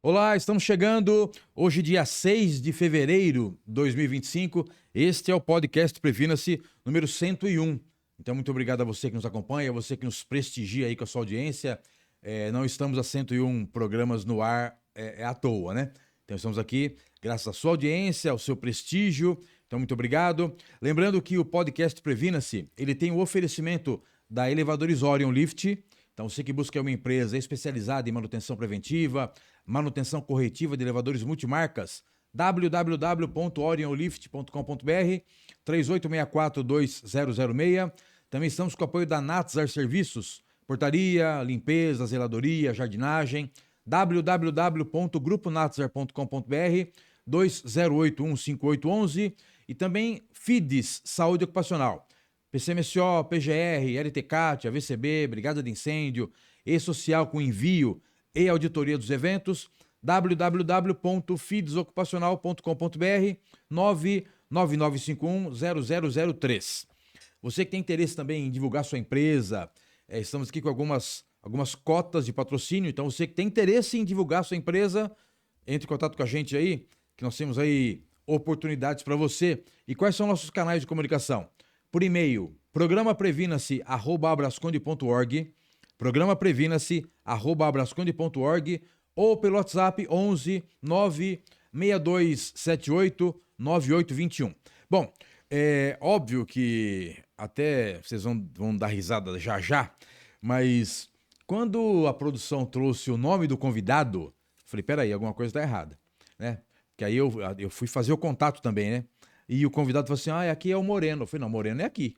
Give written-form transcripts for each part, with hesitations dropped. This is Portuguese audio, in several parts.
Olá, estamos chegando hoje, dia 6 de fevereiro de 2025. Este é o podcast Previna-se número 101. Então, muito obrigado a você que nos acompanha, a você que nos prestigia aí com a sua audiência. Não estamos a 101 programas no ar à toa, né? Então, estamos aqui graças à sua audiência, ao seu prestígio. Então, muito obrigado. Lembrando que o podcast Previna-se, ele tem o oferecimento da Elevadores Orion Lift. Então, você que busca uma empresa especializada em manutenção preventiva, manutenção corretiva de elevadores multimarcas, www.orionlift.com.br, 3864-2006. Também estamos com o apoio da Natzar Serviços, portaria, limpeza, zeladoria, jardinagem, www.gruponatzar.com.br, 20815811 e também FIDES, Saúde Ocupacional. PCMSO, PGR, LTCAT, AVCB, Brigada de Incêndio, E-Social com envio e auditoria dos eventos, www.fidesocupacional.com.br, 999510003. Você que tem interesse também em divulgar sua empresa, estamos aqui com algumas cotas de patrocínio, então você que tem interesse em divulgar sua empresa, entre em contato com a gente aí, que nós temos aí oportunidades para você. E quais são nossos canais de comunicação? Por e-mail, programaprevina-se@abrasconde.org, programaprevina-se@abrasconde.org ou pelo WhatsApp 11 96278 9821. Bom, é óbvio que até vocês vão dar risada já, mas quando a produção trouxe o nome do convidado, falei, peraí, alguma coisa tá errada, né? Que aí eu fui fazer o contato também, né? E o convidado falou assim, aqui é o Moreno. Eu falei, não, Moreno é aqui.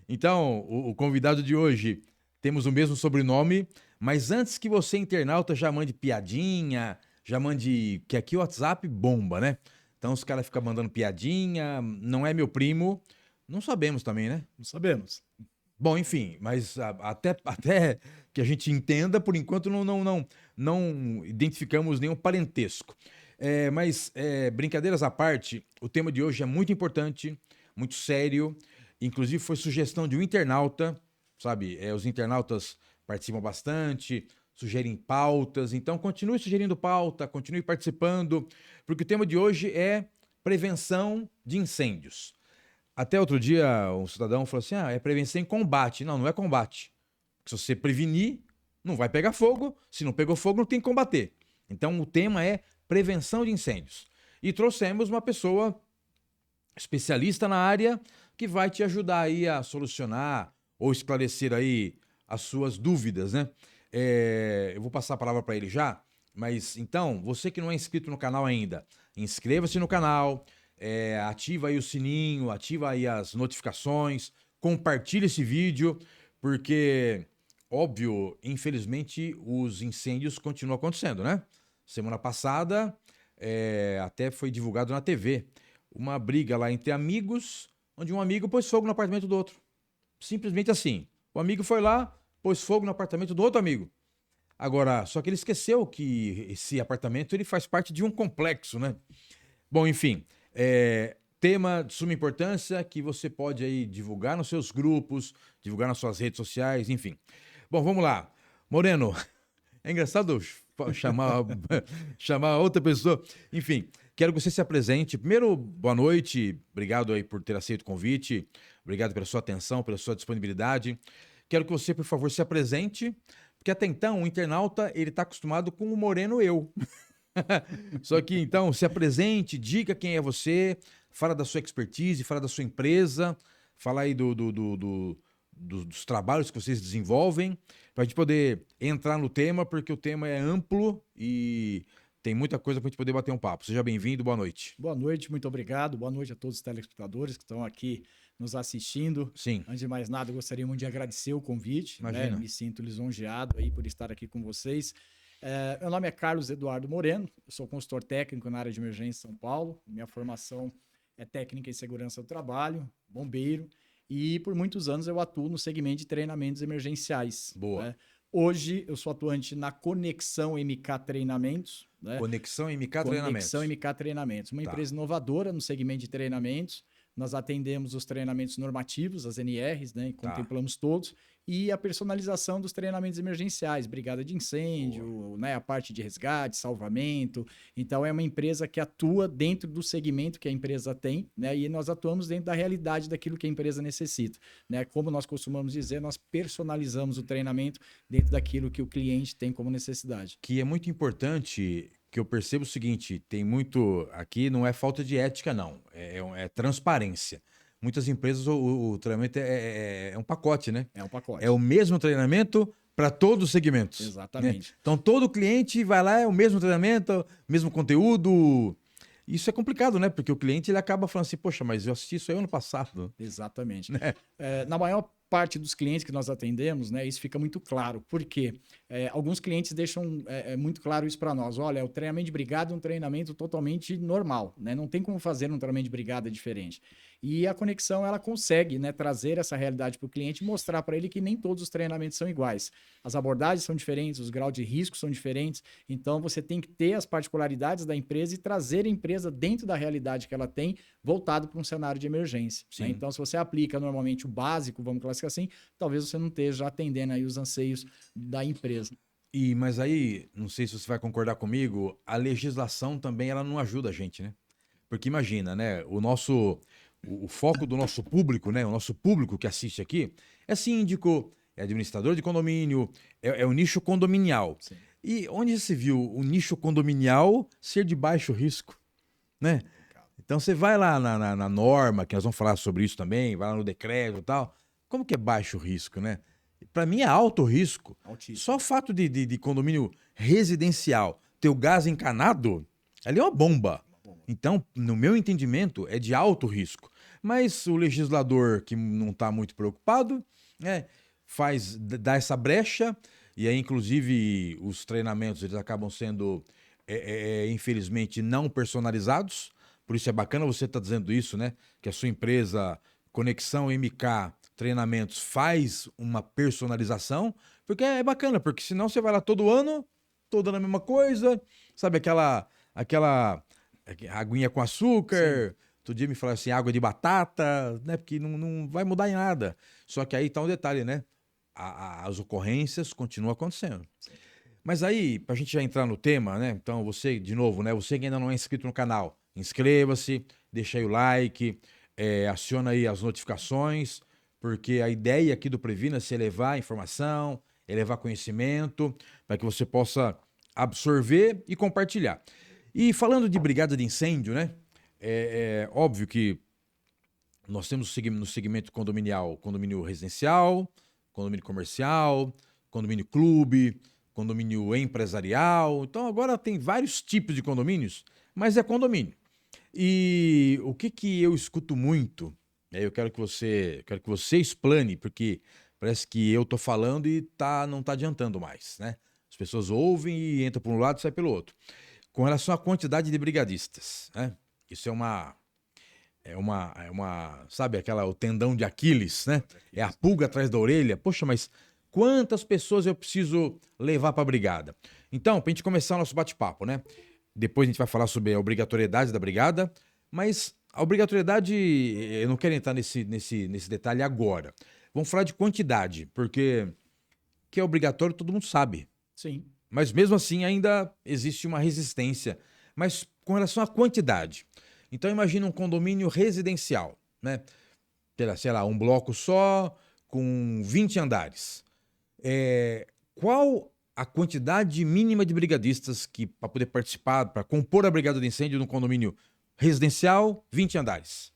Então, o convidado de hoje, temos o mesmo sobrenome, mas antes que você, internauta, já mande piadinha, já mande... Que aqui o WhatsApp bomba, né? Então os caras ficam mandando piadinha, não é meu primo, não sabemos também, né? Não sabemos. Bom, enfim, mas até que a gente entenda, por enquanto não identificamos nenhum parentesco. Mas brincadeiras à parte, o tema de hoje é muito importante, muito sério. Inclusive foi sugestão de um internauta, sabe? Os internautas participam bastante, sugerem pautas. Então continue sugerindo pauta, continue participando, porque o tema de hoje é prevenção de incêndios. Até outro dia, um cidadão falou assim, é prevenção em combate. Não, não é combate. Se você prevenir, não vai pegar fogo. Se não pegou fogo, não tem que combater. Então, o tema é prevenção de incêndios. E trouxemos uma pessoa especialista na área que vai te ajudar aí a solucionar ou esclarecer aí as suas dúvidas, né? Eu vou passar a palavra para ele já, mas então, você que não é inscrito no canal ainda, inscreva-se no canal, ativa aí o sininho, ativa aí as notificações, compartilha esse vídeo, porque, óbvio, infelizmente, os incêndios continuam acontecendo, né? Semana passada, até foi divulgado na TV, uma briga lá entre amigos, onde um amigo pôs fogo no apartamento do outro. Simplesmente assim. O amigo foi lá, pôs fogo no apartamento do outro amigo. Agora, só que ele esqueceu que esse apartamento ele faz parte de um complexo, né? Bom, enfim, tema de suma importância que você pode aí divulgar nos seus grupos, divulgar nas suas redes sociais, enfim. Bom, vamos lá. Moreno, é engraçado chamar outra pessoa. Enfim, quero que você se apresente. Primeiro, boa noite. Obrigado aí por ter aceito o convite. Obrigado pela sua atenção, pela sua disponibilidade. Quero que você, por favor, se apresente, porque até então o internauta ele está acostumado com o Moreno eu. Só que então se apresente, diga quem é você, fala da sua expertise, fala da sua empresa, fala aí dos trabalhos que vocês desenvolvem, para a gente poder entrar no tema, porque o tema é amplo e tem muita coisa para a gente poder bater um papo. Seja bem-vindo, boa noite. Boa noite, muito obrigado. Boa noite a todos os telespectadores que estão aqui nos assistindo. Sim. Antes de mais nada, eu gostaria muito de agradecer o convite. Imagina. Me sinto lisonjeado aí por estar aqui com vocês. Meu nome é Carlos Eduardo Moreno, eu sou consultor técnico na área de emergência em São Paulo. Minha formação é técnica em segurança do trabalho, bombeiro, e por muitos anos eu atuo no segmento de treinamentos emergenciais. Boa. Né? Hoje eu sou atuante na Conexão MK Treinamentos. Né? Conexão MK Treinamentos. Conexão MK Treinamentos, uma Tá. empresa inovadora no segmento de treinamentos. nós atendemos os treinamentos normativos, as NRs, né? E Tá. contemplamos todos. E a personalização dos treinamentos emergenciais, brigada de incêndio, né? A parte de resgate, salvamento. Então, é uma empresa que atua dentro do segmento que a empresa tem, né? E nós atuamos dentro da realidade daquilo que a empresa necessita, né? Como nós costumamos dizer, nós personalizamos o treinamento dentro daquilo que o cliente tem como necessidade. Que é muito importante, que eu percebo o seguinte, tem muito... Aqui não é falta de ética, não. É transparência. Muitas empresas, o treinamento é um pacote, né? É um pacote. É o mesmo treinamento para todos os segmentos. Né? Exatamente. Então, todo cliente vai lá, é o mesmo treinamento, mesmo conteúdo. Isso é complicado, né? Porque o cliente ele acaba falando assim, poxa, mas eu assisti isso aí ano passado. Exatamente. Né? Na maior parte dos clientes que nós atendemos, né, isso fica muito claro. Por quê? Alguns clientes deixam muito claro isso para nós. Olha, o treinamento de brigada é um treinamento totalmente normal, né? Não tem como fazer um treinamento de brigada diferente. E a Conexão, ela consegue, né, trazer essa realidade para o cliente e mostrar para ele que nem todos os treinamentos são iguais. As abordagens são diferentes, os graus de risco são diferentes. Então, você tem que ter as particularidades da empresa e trazer a empresa dentro da realidade que ela tem, voltado para um cenário de emergência. Né? Então, se você aplica normalmente o básico, vamos classificar assim, talvez você não esteja atendendo aí os anseios da empresa. Mas aí, não sei se você vai concordar comigo, a legislação também ela não ajuda a gente, né? Porque imagina, né? O foco do nosso público, né? O nosso público que assiste aqui é síndico, é administrador de condomínio, é o nicho condominial. Sim. E onde já se viu o nicho condominial ser de baixo risco, né? Então você vai lá na norma, que nós vamos falar sobre isso também, vai lá no decreto e tal. Como que é baixo risco, né? Para mim é alto risco. Altíssimo. Só o fato de condomínio residencial ter o gás encanado, ali é uma bomba. Então, no meu entendimento, é de alto risco. Mas o legislador que não está muito preocupado, né, dá essa brecha, e aí, inclusive, os treinamentos eles acabam sendo, infelizmente, não personalizados. Por isso é bacana você estar dizendo isso, né? Que a sua empresa, Conexão MK Treinamentos, faz uma personalização, porque é bacana, porque senão você vai lá todo ano, toda a mesma coisa, sabe aquela aguinha com açúcar, todo dia me fala assim, água de batata, né? Porque não vai mudar em nada. Só que aí tá um detalhe, né? As ocorrências continuam acontecendo. Sim. Mas aí, pra gente já entrar no tema, né? Então, você, de novo, né? Você que ainda não é inscrito no canal, inscreva-se, deixa aí o like, aciona aí as notificações, porque a ideia aqui do Previna-se é levar informação, é levar conhecimento, para que você possa absorver e compartilhar. E falando de brigada de incêndio, né? É óbvio que nós temos no segmento condominial, condomínio residencial, condomínio comercial, condomínio clube, condomínio empresarial. Então agora tem vários tipos de condomínios, mas é condomínio. E o que eu escuto muito, eu quero que você explane, porque parece que eu tô falando e não tá adiantando mais, né? As pessoas ouvem e entram por um lado e saem pelo outro. Com relação à quantidade de brigadistas, né? Isso sabe, o tendão de Aquiles, né? É a pulga atrás da orelha. Poxa, mas quantas pessoas eu preciso levar para a brigada? Então, para a gente começar o nosso bate-papo, né? Depois a gente vai falar sobre a obrigatoriedade da brigada, mas a obrigatoriedade, eu não quero entrar nesse detalhe agora. Vamos falar de quantidade, porque que é obrigatório todo mundo sabe. Sim. Mas mesmo assim ainda existe uma resistência. Mas com relação à quantidade. Então imagina um condomínio residencial, né? Sei lá, um bloco só com 20 andares. Qual a quantidade mínima de brigadistas que para poder participar, para compor a brigada de incêndio num condomínio residencial, 20 andares?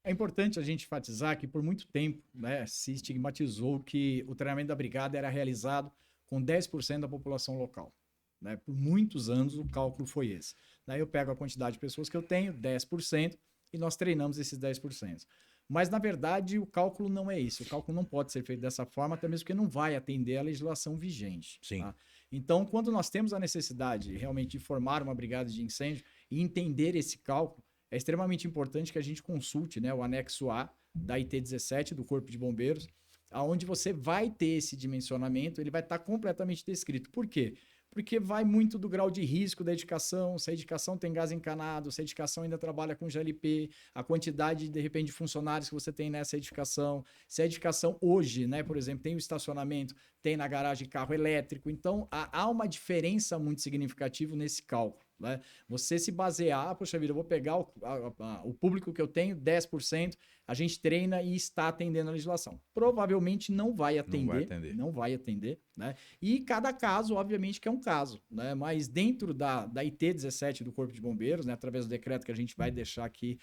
É importante a gente enfatizar que por muito tempo, né, se estigmatizou que o treinamento da brigada era realizado com 10% da população local. Né? Por muitos anos o cálculo foi esse. Daí eu pego a quantidade de pessoas que eu tenho, 10%, e nós treinamos esses 10%. Mas, na verdade, o cálculo não é isso. O cálculo não pode ser feito dessa forma, até mesmo porque não vai atender à legislação vigente. Sim. Tá? Então, quando nós temos a necessidade realmente de formar uma brigada de incêndio e entender esse cálculo, é extremamente importante que a gente consulte, né, o anexo A da IT-17, do Corpo de Bombeiros, onde você vai ter esse dimensionamento, ele vai estar completamente descrito. Por quê? Porque vai muito do grau de risco da edificação, se a edificação tem gás encanado, se a edificação ainda trabalha com GLP, a quantidade, de repente, de funcionários que você tem nessa edificação, se a edificação hoje, né, por exemplo, tem o estacionamento, tem na garagem carro elétrico, então há uma diferença muito significativa nesse cálculo. Né? Você se basear, poxa vida, eu vou pegar o público que eu tenho, 10%, a gente treina e está atendendo a legislação. Provavelmente não vai atender. Não vai atender, né? E cada caso, obviamente, que é um caso, né? Mas dentro da IT 17 do Corpo de Bombeiros, né, através do decreto que a gente vai deixar aqui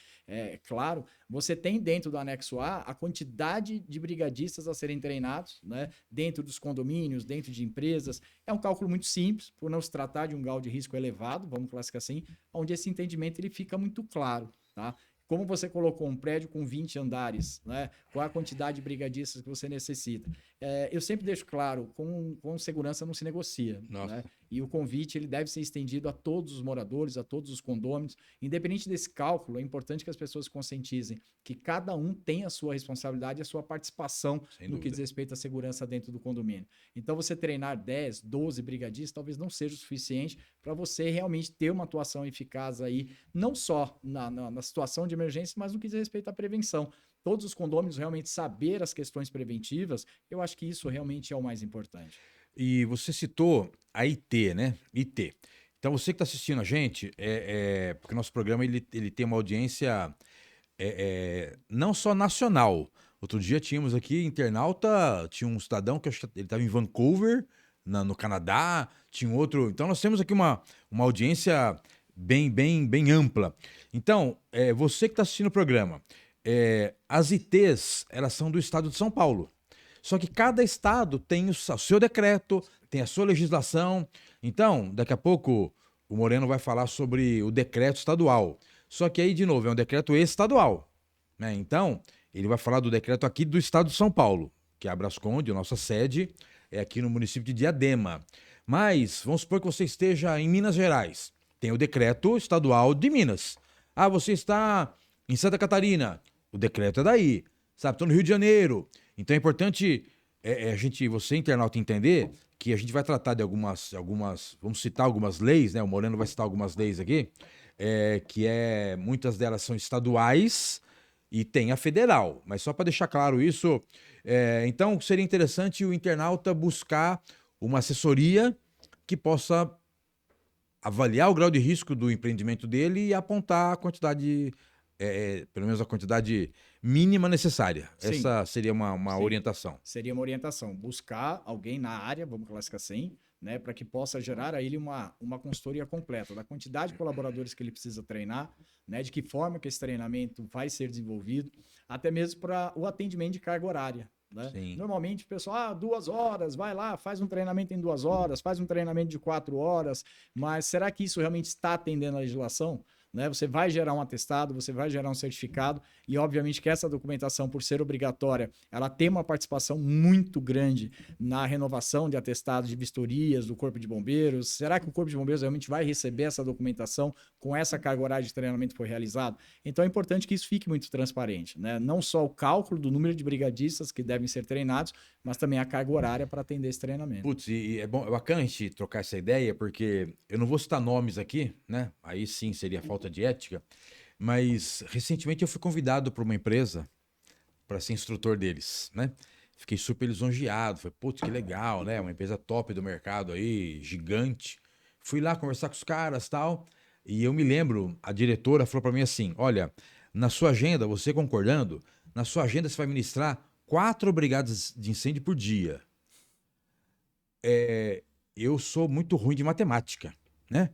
claro, você tem dentro do anexo A quantidade de brigadistas a serem treinados, né? Dentro dos condomínios, dentro de empresas. É um cálculo muito simples, por não se tratar de um grau de risco elevado, vamos classificar assim, onde esse entendimento ele fica muito claro, tá? Como você colocou um prédio com 20 andares, né? Qual a quantidade de brigadistas que você necessita? Eu sempre deixo claro, com segurança não se negocia. Né? E o convite ele deve ser estendido a todos os moradores, a todos os condôminos. Independente desse cálculo, é importante que as pessoas se conscientizem que cada um tem a sua responsabilidade e a sua participação no que diz respeito à segurança dentro do condomínio. Então, você treinar 10, 12 brigadistas talvez não seja o suficiente para você realmente ter uma atuação eficaz aí, não só na situação de emergência, mas no que diz respeito à prevenção. Todos os condôminos realmente saber as questões preventivas, eu acho que isso realmente é o mais importante. E você citou a IT, né? IT. Então, você que está assistindo a gente, porque o nosso programa ele tem uma audiência não só nacional. Outro dia tínhamos aqui internauta, tinha um cidadão que ele estava em Vancouver, no Canadá, tinha um outro. Então, nós temos aqui uma audiência bem ampla. Então, você que está assistindo o programa, as ITs, elas são do estado de São Paulo. Só que cada estado tem o seu decreto, tem a sua legislação. Então, daqui a pouco, o Moreno vai falar sobre o decreto estadual. Só que aí, de novo, é um decreto estadual. Né? Então, ele vai falar do decreto aqui do estado de São Paulo, que é a Brasconde, a nossa sede, é aqui no município de Diadema. Mas, vamos supor que você esteja em Minas Gerais. Tem o decreto estadual de Minas. Ah, você está em Santa Catarina. O decreto é daí. Sabe, estou no Rio de Janeiro. Então é importante você, internauta, entender que a gente vai tratar de algumas, vamos citar algumas leis, né? O Moreno vai citar algumas leis aqui, muitas delas são estaduais e tem a federal. Mas só para deixar claro isso, então seria interessante o internauta buscar uma assessoria que possa avaliar o grau de risco do empreendimento dele e apontar a quantidade, pelo menos a quantidade mínima necessária. Sim. Essa seria uma orientação. Seria uma orientação. Buscar alguém na área, vamos classificar assim, né, para que possa gerar a ele uma consultoria completa da quantidade de colaboradores que ele precisa treinar, né, de que forma que esse treinamento vai ser desenvolvido, até mesmo para o atendimento de carga horária. Né? Normalmente o pessoal, 2 horas, vai lá, faz um treinamento em 2 horas, faz um treinamento de 4 horas, mas será que isso realmente está atendendo a legislação? Né? Você vai gerar um atestado, você vai gerar um certificado e obviamente que essa documentação, por ser obrigatória, ela tem uma participação muito grande na renovação de atestados de vistorias do Corpo de Bombeiros. Será que o Corpo de Bombeiros realmente vai receber essa documentação com essa carga horária de treinamento que foi realizado? Então é importante que isso fique muito transparente, né? Não só o cálculo do número de brigadistas que devem ser treinados, mas também a carga horária para atender esse treinamento. Putz, e é bacana a gente trocar essa ideia, porque eu não vou citar nomes aqui, né? Aí sim seria falta de ética, mas recentemente eu fui convidado por uma empresa para ser instrutor deles, né? Fiquei super lisonjeado, falei, putz, que legal, né? Uma empresa top do mercado aí, gigante. Fui lá conversar com os caras e tal, e eu me lembro, a diretora falou para mim assim, olha, na sua agenda, você concordando, na sua agenda você vai ministrar 4 brigadas de incêndio por dia. Eu sou muito ruim de matemática, né?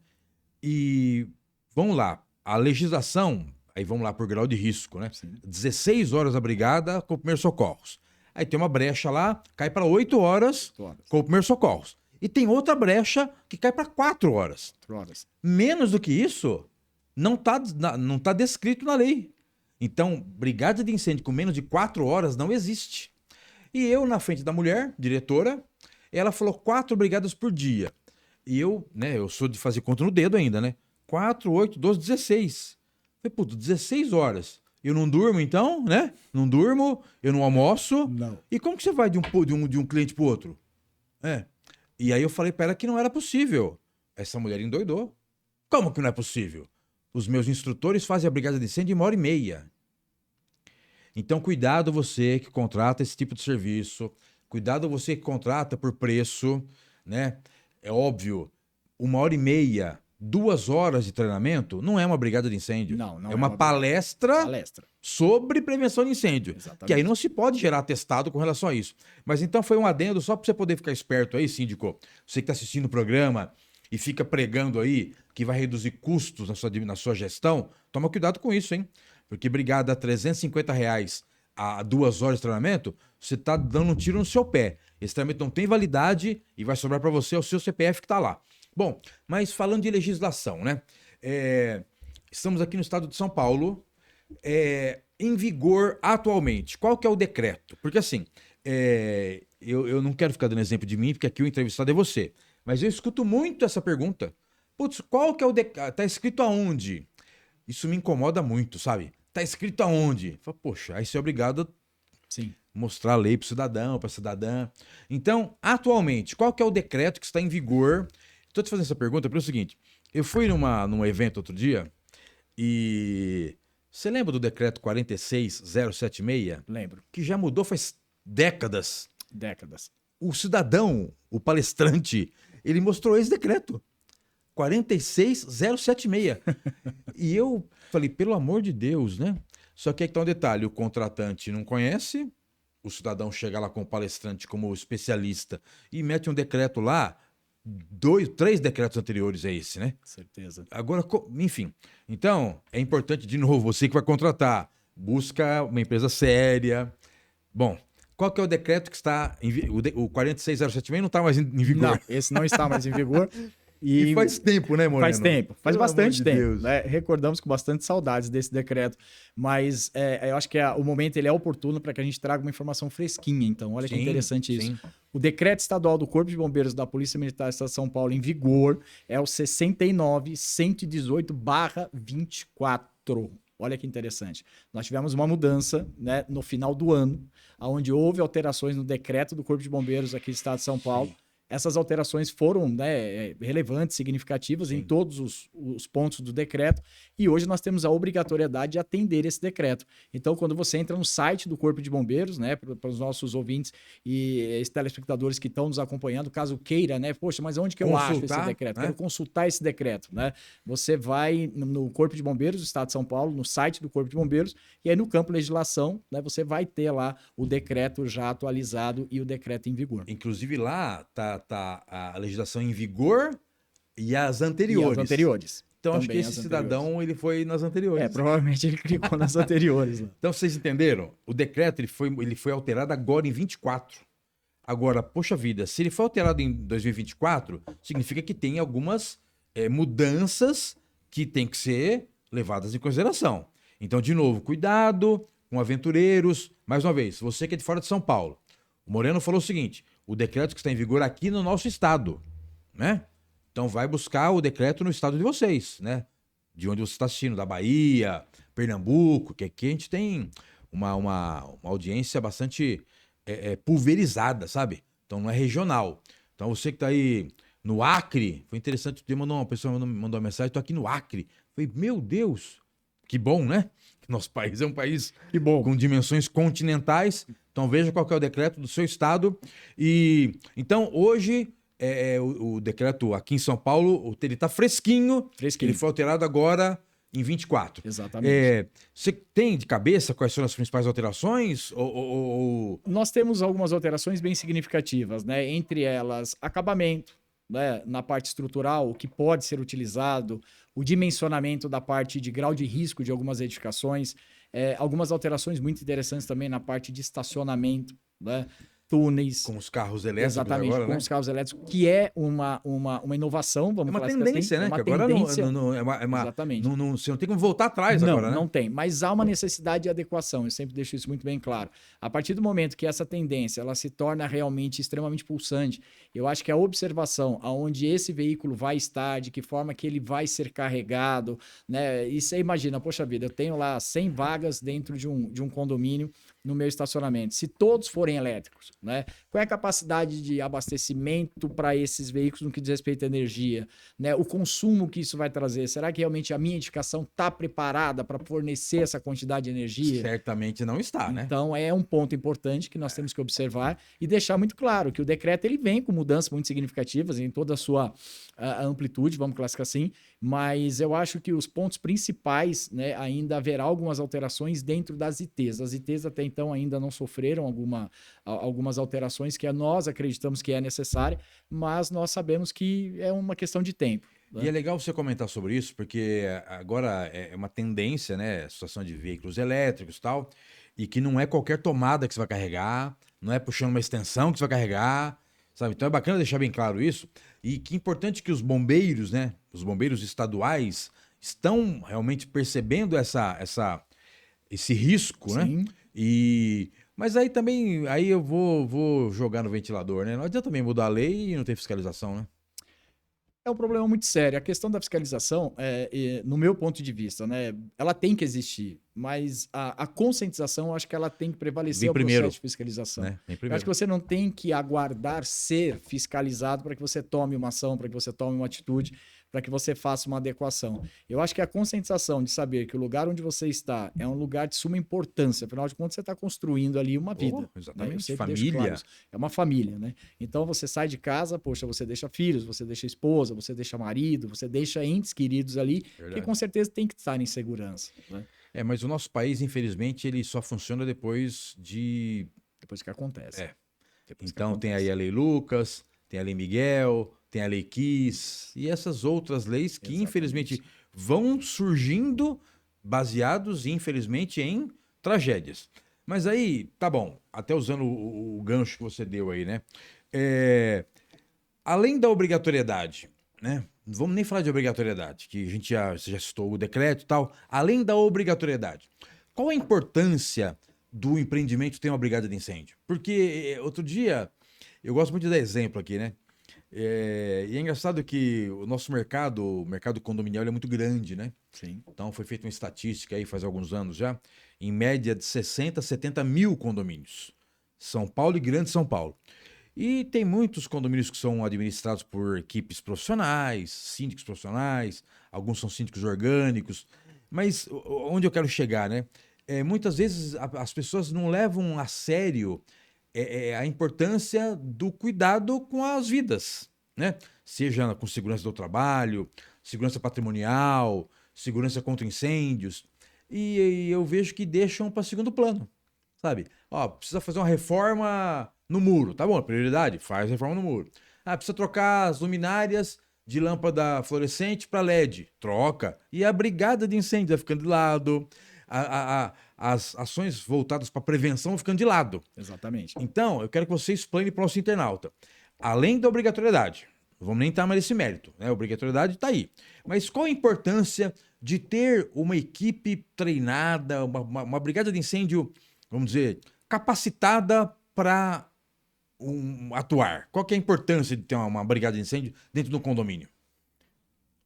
E vamos lá, a legislação, aí vamos lá por grau de risco, né? Sim. 16 horas a brigada com primeiros socorros. Aí tem uma brecha lá, cai para 8 horas com primeiros socorros. E tem outra brecha que cai para 4 horas. 4 horas. Menos do que isso, não tá descrito na lei. Então, brigada de incêndio com menos de 4 horas não existe. E eu, na frente da mulher, diretora, ela falou 4 brigadas por dia. E eu, né, eu sou de fazer conta no dedo ainda, né? 4, 8, 12, 16. Falei, puto, 16 horas. Eu não durmo, então, né? Não durmo, eu não almoço. Não. E como que você vai de um cliente pro outro? E aí eu falei pra ela que não era possível. Essa mulher endoidou. Como que não é possível? Os meus instrutores fazem a brigada de incêndio em 1h30. Então, cuidado você que contrata esse tipo de serviço. Cuidado você que contrata por preço, né? É óbvio, 1h30, 2 horas de treinamento não é uma brigada de incêndio. Não é uma palestra sobre prevenção de incêndio. Exatamente. Que aí não se pode gerar atestado com relação a isso. Mas então foi um adendo só para você poder ficar esperto aí, síndico. Você que está assistindo o programa e fica pregando aí que vai reduzir custos na sua gestão, toma cuidado com isso, hein? Porque brigada a R$350 a 2 horas de treinamento, você está dando um tiro no seu pé. Esse treinamento não tem validade e vai sobrar para você o seu CPF que está lá. Bom, mas falando de legislação, né? Estamos aqui no estado de São Paulo, em vigor atualmente. Qual que é o decreto? Porque assim, eu não quero ficar dando exemplo de mim, porque aqui o entrevistado é você. Mas eu escuto muito essa pergunta. Putz, qual que é o decreto? Tá escrito aonde? Isso me incomoda muito, sabe? Tá escrito aonde? Fala, poxa, aí você é obrigado a mostrar a lei para o cidadão, para a cidadã. Então, atualmente, qual que é o decreto que está em vigor? Estou te fazendo essa pergunta pelo seguinte. Eu fui num evento outro dia e... Você lembra do decreto 46076? Lembro. Que já mudou faz décadas. Décadas. O cidadão, o palestrante, ele mostrou esse decreto. 46076. E eu falei, pelo amor de Deus, né? Só que aí tá um detalhe, o contratante não conhece, o cidadão chega lá com o palestrante como especialista e mete um decreto lá, 3 decretos anteriores a esse, né? Certeza. Agora, enfim. Então, é importante, de novo, você que vai contratar, busca uma empresa séria. Bom, qual que é o decreto que está... O 46076 não está mais em vigor. Não, esse não está mais em vigor. E faz tempo, né, Moreno? Faz tempo, faz Pelo bastante amor de tempo. Deus. Né? Recordamos com bastante saudades desse decreto. Mas eu acho que o momento ele é oportuno para que a gente traga uma informação fresquinha. Então, olha que interessante isso. O decreto estadual do Corpo de Bombeiros da Polícia Militar do Estado de São Paulo em vigor é o 69.118/24. Olha que interessante. Nós tivemos uma mudança, né, no final do ano, onde houve alterações no decreto do Corpo de Bombeiros aqui do Estado de São Paulo. Sim. Essas alterações foram, né, relevantes, significativas em todos os pontos do decreto e hoje nós temos a obrigatoriedade de atender esse decreto. Então, quando você entra no site do Corpo de Bombeiros, né, para os nossos ouvintes e telespectadores que estão nos acompanhando, caso queira, né, poxa, mas onde que eu acho esse decreto? Né? Quero consultar esse decreto, né? Você vai no Corpo de Bombeiros do Estado de São Paulo, no site do Corpo de Bombeiros e aí no campo legislação, né, você vai ter lá o decreto já atualizado e o decreto em vigor. Inclusive lá tá a legislação em vigor e as anteriores. Então, também acho que esse cidadão ele foi nas anteriores. Provavelmente ele clicou nas anteriores. Né? Então, vocês entenderam? O decreto ele foi alterado agora em 24. Agora, poxa vida, se ele foi alterado em 2024, significa que tem algumas mudanças que tem que ser levadas em consideração. Então, de novo, cuidado com aventureiros. Mais uma vez, você que é de fora de São Paulo. O Moreno falou o seguinte, o decreto que está em vigor aqui no nosso estado, né? Então vai buscar o decreto no estado de vocês, né? De onde você está assistindo, da Bahia, Pernambuco, que aqui a gente tem uma audiência bastante pulverizada, sabe? Então não é regional. Então você que está aí no Acre, foi interessante, uma pessoa mandou uma mensagem, estou aqui no Acre. Falei, meu Deus, que bom, né? Nosso país é um país com dimensões continentais. Então veja qual que é o decreto do seu estado. E então hoje o decreto aqui em São Paulo, ele está fresquinho. Ele foi alterado agora em 24. Exatamente. Você tem de cabeça quais são as principais alterações? Nós temos algumas alterações bem significativas, né? Entre elas, acabamento, né? Na parte estrutural, o que pode ser utilizado, o dimensionamento da parte de grau de risco de algumas edificações, algumas alterações muito interessantes também na parte de estacionamento, né? Túneis. Com os carros elétricos. Exatamente, agora, com os carros elétricos, que é uma inovação, vamos falar assim. É uma tendência, né? Que agora Exatamente. Você não tem como voltar atrás agora, né? Não tem, mas há uma necessidade de adequação, eu sempre deixo isso muito bem claro. A partir do momento que essa tendência ela se torna realmente extremamente pulsante, eu acho que a observação aonde esse veículo vai estar, de que forma que ele vai ser carregado, né? E você imagina, poxa vida, eu tenho lá 100 vagas dentro de um condomínio no meu estacionamento. Se todos forem elétricos, né? Qual é a capacidade de abastecimento para esses veículos no que diz respeito à energia, né? O consumo que isso vai trazer. Será que realmente a minha edificação está preparada para fornecer essa quantidade de energia? Certamente não está, né? Então, é um ponto importante que nós temos que observar e deixar muito claro que o decreto ele vem com mudanças muito significativas em toda a sua amplitude, vamos classificar assim, mas eu acho que os pontos principais, né, ainda haverá algumas alterações dentro das ITs. As ITs até então ainda não sofreram algumas alterações que nós acreditamos que é necessária, mas nós sabemos que é uma questão de tempo. E é legal você comentar sobre isso, porque agora é uma tendência, né? A situação de veículos elétricos e tal, e que não é qualquer tomada que você vai carregar, não é puxando uma extensão que você vai carregar, sabe? Então é bacana deixar bem claro isso. E que importante que os bombeiros, né? Os bombeiros estaduais estão realmente percebendo esse risco, né? Sim. Mas aí também, aí eu vou jogar no ventilador, né? Não adianta também mudar a lei e não ter fiscalização, né? É um problema muito sério. A questão da fiscalização, no meu ponto de vista, né, ela tem que existir, mas a conscientização, eu acho que ela tem que prevalecer Vem ao primeiro, processo de fiscalização. né? Vem Eu acho primeiro. que você não tem que aguardar ser fiscalizado para que você tome uma ação, para que você tome uma atitude, para que você faça uma adequação. Eu acho que a conscientização de saber que o lugar onde você está é um lugar de suma importância, afinal de contas, você está construindo ali uma vida. Exatamente. Né? Eu sempre Família. deixo claro isso. É uma família, né? Então você sai de casa, poxa, você deixa filhos, você deixa esposa, você deixa marido, você deixa entes queridos ali, que com certeza tem que estar em segurança. Né? Mas o nosso país, infelizmente, ele só funciona depois de... Depois que acontece. Depois que Então tem acontece. aí a Lei Lucas, tem a Lei Miguel, tem a Lei Kiss e essas outras leis que, Exatamente. infelizmente, vão surgindo baseados, infelizmente, em tragédias. Mas aí, tá bom, até usando o gancho que você deu aí, né? Além da obrigatoriedade, né? Não vamos nem falar de obrigatoriedade, que a gente você já citou o decreto e tal. Além da obrigatoriedade, qual a importância do empreendimento ter uma brigada de incêndio? Porque outro dia, eu gosto muito de dar exemplo aqui, né? E é engraçado que o nosso mercado, o mercado condominial, ele é muito grande, né? Sim. Então foi feita uma estatística aí faz alguns anos já, em média de 60, 70 mil condomínios. São Paulo e Grande São Paulo. E tem muitos condomínios que são administrados por equipes profissionais, síndicos profissionais, alguns são síndicos orgânicos. Mas onde eu quero chegar, né? Muitas vezes as pessoas não levam a sério a importância do cuidado com as vidas, né? Seja com segurança do trabalho, segurança patrimonial, segurança contra incêndios. E eu vejo que deixam para segundo plano, sabe? Ó, precisa fazer uma reforma no muro, tá bom, prioridade, faz reforma no muro. Ah, precisa trocar as luminárias de lâmpada fluorescente para LED, troca. E a brigada de incêndio vai ficando de lado, as ações voltadas para prevenção vão ficando de lado. Exatamente. Então, eu quero que você explane para o nosso internauta. Além da obrigatoriedade, não vamos nem entrar mais nesse mérito, né? A obrigatoriedade está aí. Mas qual a importância de ter uma equipe treinada, uma brigada de incêndio, vamos dizer, capacitada para atuar? Qual que é a importância de ter uma brigada de incêndio dentro do condomínio?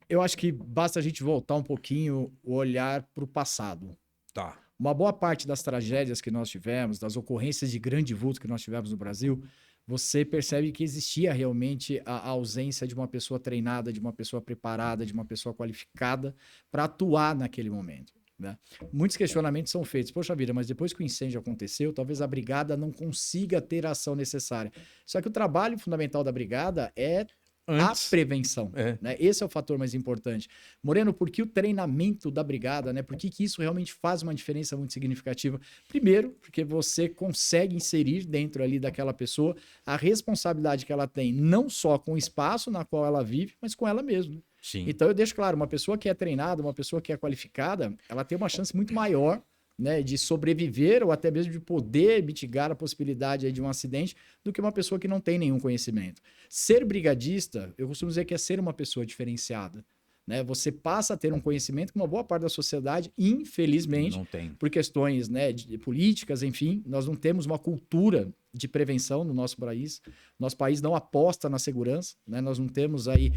Eu acho que basta a gente voltar um pouquinho o olhar para o passado. Tá. Uma boa parte das tragédias que nós tivemos, das ocorrências de grande vulto que nós tivemos no Brasil, você percebe que existia realmente a ausência de uma pessoa treinada, de uma pessoa preparada, de uma pessoa qualificada para atuar naquele momento. Né? Muitos questionamentos são feitos. Poxa vida, mas depois que o incêndio aconteceu, talvez a brigada não consiga ter a ação necessária. Só que o trabalho fundamental da brigada é Antes. a prevenção. Né? Esse é o fator mais importante. Moreno, por que o treinamento da brigada, né? Por que isso realmente faz uma diferença muito significativa? Primeiro, porque você consegue inserir dentro ali daquela pessoa a responsabilidade que ela tem, não só com o espaço na qual ela vive, mas com ela mesma. Sim. Então eu deixo claro, uma pessoa que é treinada, uma pessoa que é qualificada, ela tem uma chance muito maior, né, de sobreviver ou até mesmo de poder mitigar a possibilidade aí de um acidente do que uma pessoa que não tem nenhum conhecimento. Ser brigadista, eu costumo dizer que é ser uma pessoa diferenciada. Né? Você passa a ter um conhecimento que uma boa parte da sociedade, infelizmente, não tem. por questões, né, de políticas, enfim, nós não temos uma cultura de prevenção no nosso país. Nosso país não aposta na segurança, né? Nós não temos aí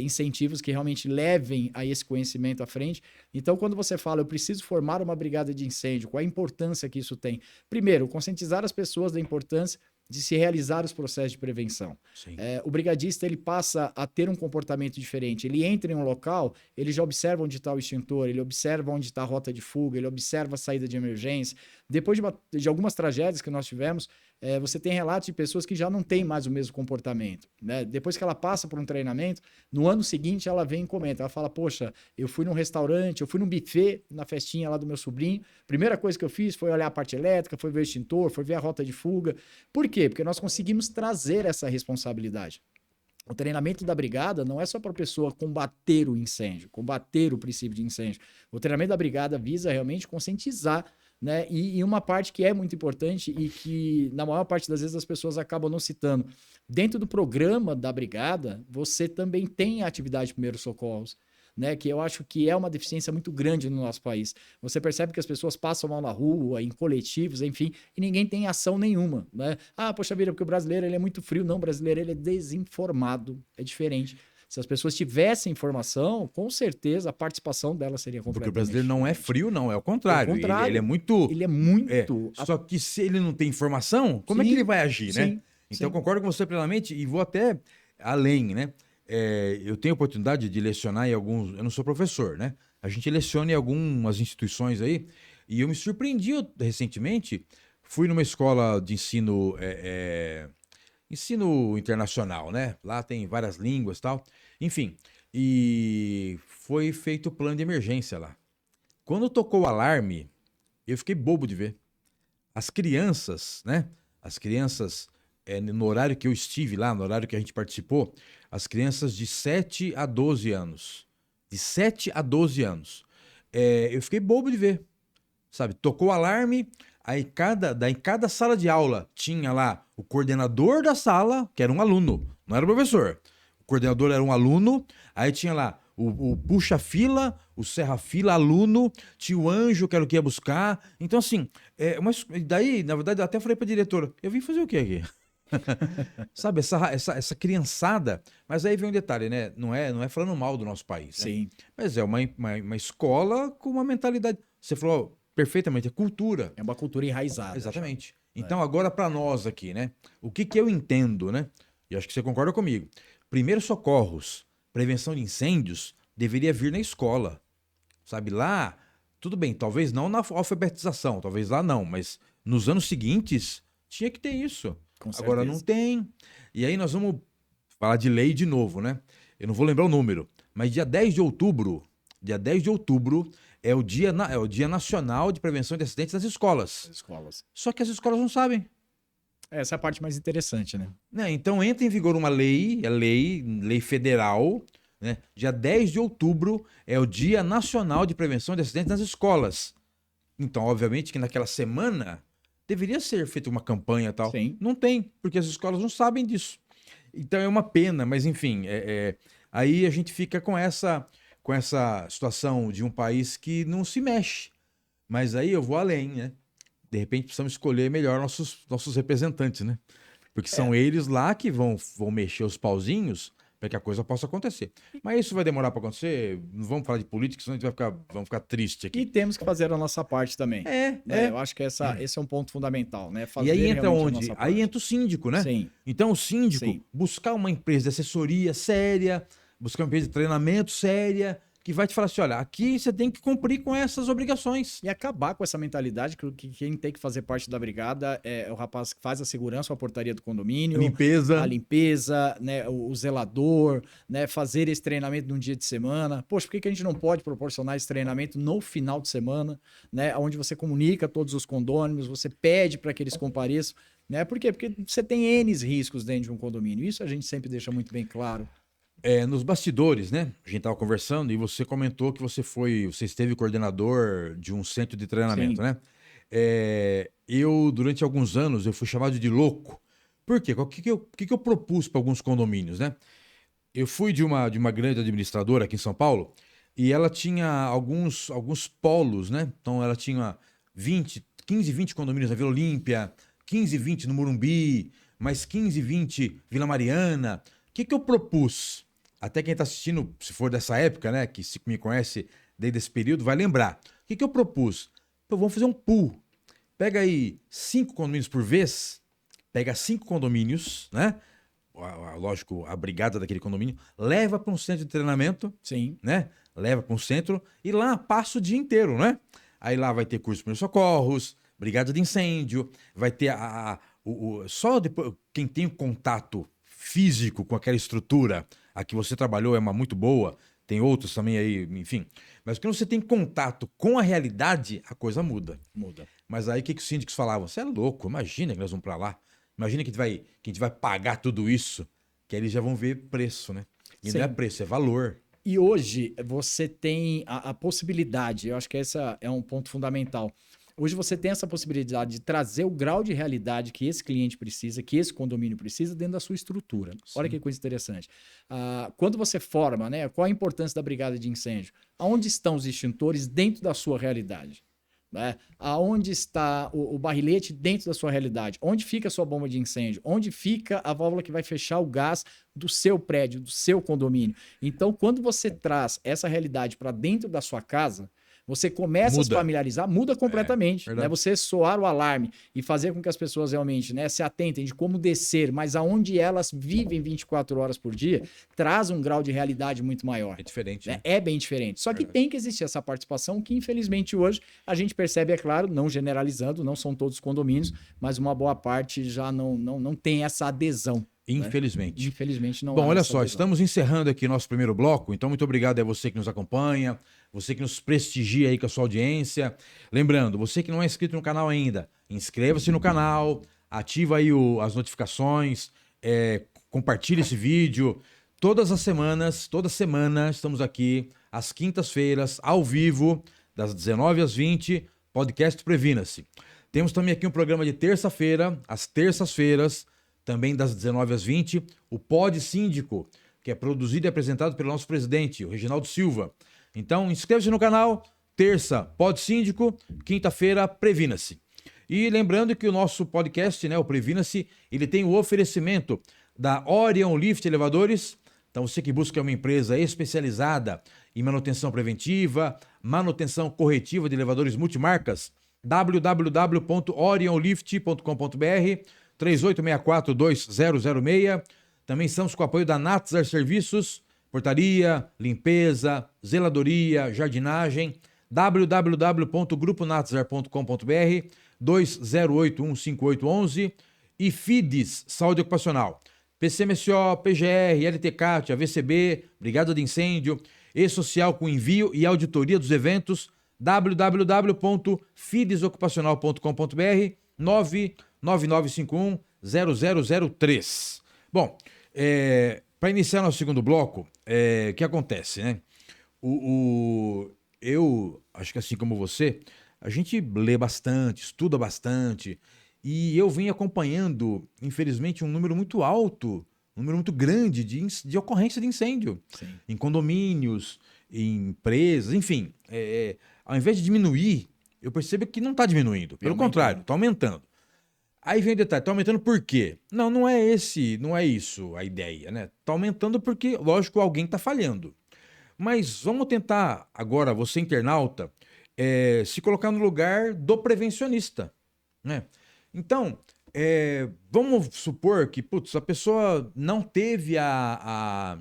incentivos que realmente levem a esse conhecimento à frente. Então, quando você fala, eu preciso formar uma brigada de incêndio, qual a importância que isso tem? Primeiro, conscientizar as pessoas da importância de se realizar os processos de prevenção. Sim. O brigadista ele passa a ter um comportamento diferente. Ele entra em um local, ele já observa onde está o extintor, ele observa onde está a rota de fuga, ele observa a saída de emergência. Depois de algumas tragédias que nós tivemos, você tem relatos de pessoas que já não têm mais o mesmo comportamento, né? Depois que ela passa por um treinamento, no ano seguinte ela vem e comenta, ela fala, poxa, eu fui num restaurante, eu fui num buffet, na festinha lá do meu sobrinho, primeira coisa que eu fiz foi olhar a parte elétrica, foi ver o extintor, foi ver a rota de fuga. Por quê? Porque nós conseguimos trazer essa responsabilidade. O treinamento da brigada não é só para a pessoa combater o incêndio, combater o princípio de incêndio. O treinamento da brigada visa realmente conscientizar, né? E uma parte que é muito importante e que, na maior parte das vezes, as pessoas acabam não citando. Dentro do programa da brigada, você também tem a atividade de primeiros socorros, né? Que eu acho que é uma deficiência muito grande no nosso país. Você percebe que as pessoas passam mal na rua, em coletivos, enfim, e ninguém tem ação nenhuma, né? Ah, poxa vida, porque o brasileiro ele é muito frio. Não, o brasileiro ele é desinformado, é diferente. Se as pessoas tivessem informação, com certeza a participação delas seria completamente Porque o brasileiro não é frio, não, é o contrário. Pelo contrário, Ele é muito... Ele é muito... Só que se ele não tem informação, como é que Sim, ele vai agir, né? sim, Então eu sim. concordo com você plenamente e vou até além, né? Eu tenho a oportunidade de lecionar em alguns... Eu não sou professor, né? A gente leciona em algumas instituições aí e eu me surpreendi recentemente. Fui numa escola de ensino... ensino internacional, né? Lá tem várias línguas e tal. Enfim, e foi feito o plano de emergência lá. Quando tocou o alarme, eu fiquei bobo de ver. As crianças, né? As crianças, no horário que eu estive lá, no horário que a gente participou, as crianças de 7 a 12 anos. De 7 a 12 anos. Eu fiquei bobo de ver. Sabe, tocou o alarme, aí em cada sala de aula tinha lá o coordenador da sala, que era um aluno, não era o professor. O coordenador era um aluno, aí tinha lá o puxa-fila, o serra-fila, aluno, tinha o anjo, que era o que ia buscar. Então, assim, mas daí, na verdade, eu até falei pra diretora, eu vim fazer o quê aqui? Sabe, essa criançada. Mas aí vem um detalhe, né? Não é falando mal do nosso país, né? Sim. Mas é uma escola com uma mentalidade. Você falou perfeitamente, é cultura. É uma cultura enraizada. Exatamente. Então, agora para nós aqui, né? O que eu entendo, né? E acho que você concorda comigo. Primeiros socorros, prevenção de incêndios, deveria vir na escola. Sabe, lá, tudo bem, talvez não na alfabetização, talvez lá não, mas nos anos seguintes tinha que ter isso. Com Agora não certeza. tem. E aí nós vamos falar de lei de novo, né? Eu não vou lembrar o número, mas dia 10 de outubro é o Dia Nacional de Prevenção de Acidentes nas escolas. Escolas. Só que as escolas não sabem. Essa é a parte mais interessante, né? Né? Então entra em vigor uma lei, lei federal, né? Dia 10 de outubro é o Dia Nacional de Prevenção de Acidentes nas escolas. Então, obviamente que naquela semana deveria ser feita uma campanha e tal. Sim. Não tem, porque as escolas não sabem disso. Então é uma pena, mas enfim, aí a gente fica com essa situação de um país que não se mexe. Mas aí eu vou além, né? De repente precisamos escolher melhor nossos representantes, né? Porque são eles lá que vão mexer os pauzinhos para que a coisa possa acontecer. Mas isso vai demorar para acontecer. Não vamos falar de política, senão a gente vamos ficar triste E aqui. temos que fazer a nossa parte também. Né? Eu acho que esse é um ponto fundamental, né? E aí entra realmente a onde? nossa Aí parte. entra o síndico, né? Sim. Então o síndico Sim. buscar uma empresa de assessoria séria, buscar uma empresa de treinamento séria, que vai te falar assim, olha, aqui você tem que cumprir com essas obrigações. E acabar com essa mentalidade que quem tem que fazer parte da brigada é o rapaz que faz a segurança, a portaria do condomínio, a limpeza, né, o zelador, né, fazer esse treinamento num dia de semana. Poxa, por que a gente não pode proporcionar esse treinamento no final de semana, né, onde você comunica todos os condôminos, você pede para que eles compareçam, né? Por quê? Porque você tem N riscos dentro de um condomínio. Isso a gente sempre deixa muito bem claro. Nos bastidores, né? A gente estava conversando e você comentou que você esteve coordenador de um centro de treinamento, Sim. né? Durante alguns anos, eu fui chamado de louco. Por quê? O que eu propus para alguns condomínios, né? Eu fui de uma grande administradora aqui em São Paulo e ela tinha alguns polos, né? Então ela tinha 15, 20 condomínios na Vila Olímpia, 15, 20 no Morumbi, mais 15, 20 Vila Mariana. O que eu propus? Até quem está assistindo, se for dessa época, né, que se me conhece desde esse período, vai lembrar. O que eu propus? Vamos fazer um pool. Pega aí 5 condomínios por vez, pega 5 condomínios, né? Lógico, a brigada daquele condomínio, leva para um centro de treinamento, Sim. né? Leva para um centro e lá passa o dia inteiro, né? Aí lá vai ter curso de primeiros socorros, brigada de incêndio, vai ter só depois, quem tem contato físico com aquela estrutura, a que você trabalhou é uma muito boa, tem outros também aí, enfim. Mas quando você tem contato com a realidade, a coisa muda. Muda. Mas aí o que os síndicos falavam? Você é louco, imagina que nós vamos para lá. Imagina que a gente vai pagar tudo isso, que aí eles já vão ver preço, né? E não é preço, é valor. E hoje você tem a possibilidade, eu acho que esse é um ponto fundamental. Hoje você tem essa possibilidade de trazer o grau de realidade que esse cliente precisa, que esse condomínio precisa dentro da sua estrutura. Sim. Olha que coisa interessante. Quando você forma, né, qual a importância da brigada de incêndio? Aonde estão os extintores dentro da sua realidade? Né? Aonde está o barrilete dentro da sua realidade? Onde fica a sua bomba de incêndio? Onde fica a válvula que vai fechar o gás do seu prédio, do seu condomínio? Então, quando você traz essa realidade para dentro da sua casa, você começa a se familiarizar, muda completamente. Né? Você soar o alarme e fazer com que as pessoas realmente, né, se atentem de como descer, mas aonde elas vivem 24 horas por dia, traz um grau de realidade muito maior. É diferente, né? Né? É bem diferente. Só que tem que existir essa participação que, infelizmente, hoje a gente percebe, é claro, não generalizando, não são todos os condomínios, mas uma boa parte já não tem essa adesão. Infelizmente. Né? Infelizmente não. Bom, olha só, estamos encerrando aqui nosso primeiro bloco, então muito obrigado a você que nos acompanha, você que nos prestigia aí com a sua audiência. Lembrando, você que não é inscrito no canal ainda, inscreva-se no canal, ativa aí as notificações, compartilhe esse vídeo. Toda semana estamos aqui às quintas-feiras, ao vivo, das 19 às 20, podcast Previna-se. Temos também aqui um programa de terça-feira, às terças-feiras, também das 19 às 20, o Pod Síndico, que é produzido e apresentado pelo nosso presidente, o Reginaldo Silva. Então, inscreva-se no canal, terça, Pod Síndico, quinta-feira, Previna-se. E lembrando que o nosso podcast, né, o Previna-se, ele tem o oferecimento da Orion Lift Elevadores. Então, você que busca uma empresa especializada em manutenção preventiva, manutenção corretiva de elevadores multimarcas, www.orionlift.com.br, 3864-2006. Também estamos com o apoio da Natzar Serviços, portaria, limpeza, zeladoria, jardinagem, www.gruponatzar.com.br, 20815811 e FIDES, Saúde Ocupacional, PCMSO, PGR, LTCAT, AVCB, Brigada de Incêndio, E-Social com envio e auditoria dos eventos, www.fidesocupacional.com.br, 99951-0003. Bom, para iniciar nosso segundo bloco, o que acontece, né? Eu acho que assim como você, a gente lê bastante, estuda bastante, e eu venho acompanhando, infelizmente, um número muito alto, um número muito grande de ocorrência de incêndio. Sim. Em condomínios, em empresas, enfim. Ao invés de diminuir, eu percebo que não está diminuindo. Pelo contrário, está aumentando. Aí vem o detalhe, está aumentando por quê? Não é isso a ideia, né? Está aumentando porque, lógico, alguém está falhando. Mas vamos tentar agora, você internauta, se colocar no lugar do prevencionista, né? Então, vamos supor que, a pessoa não teve a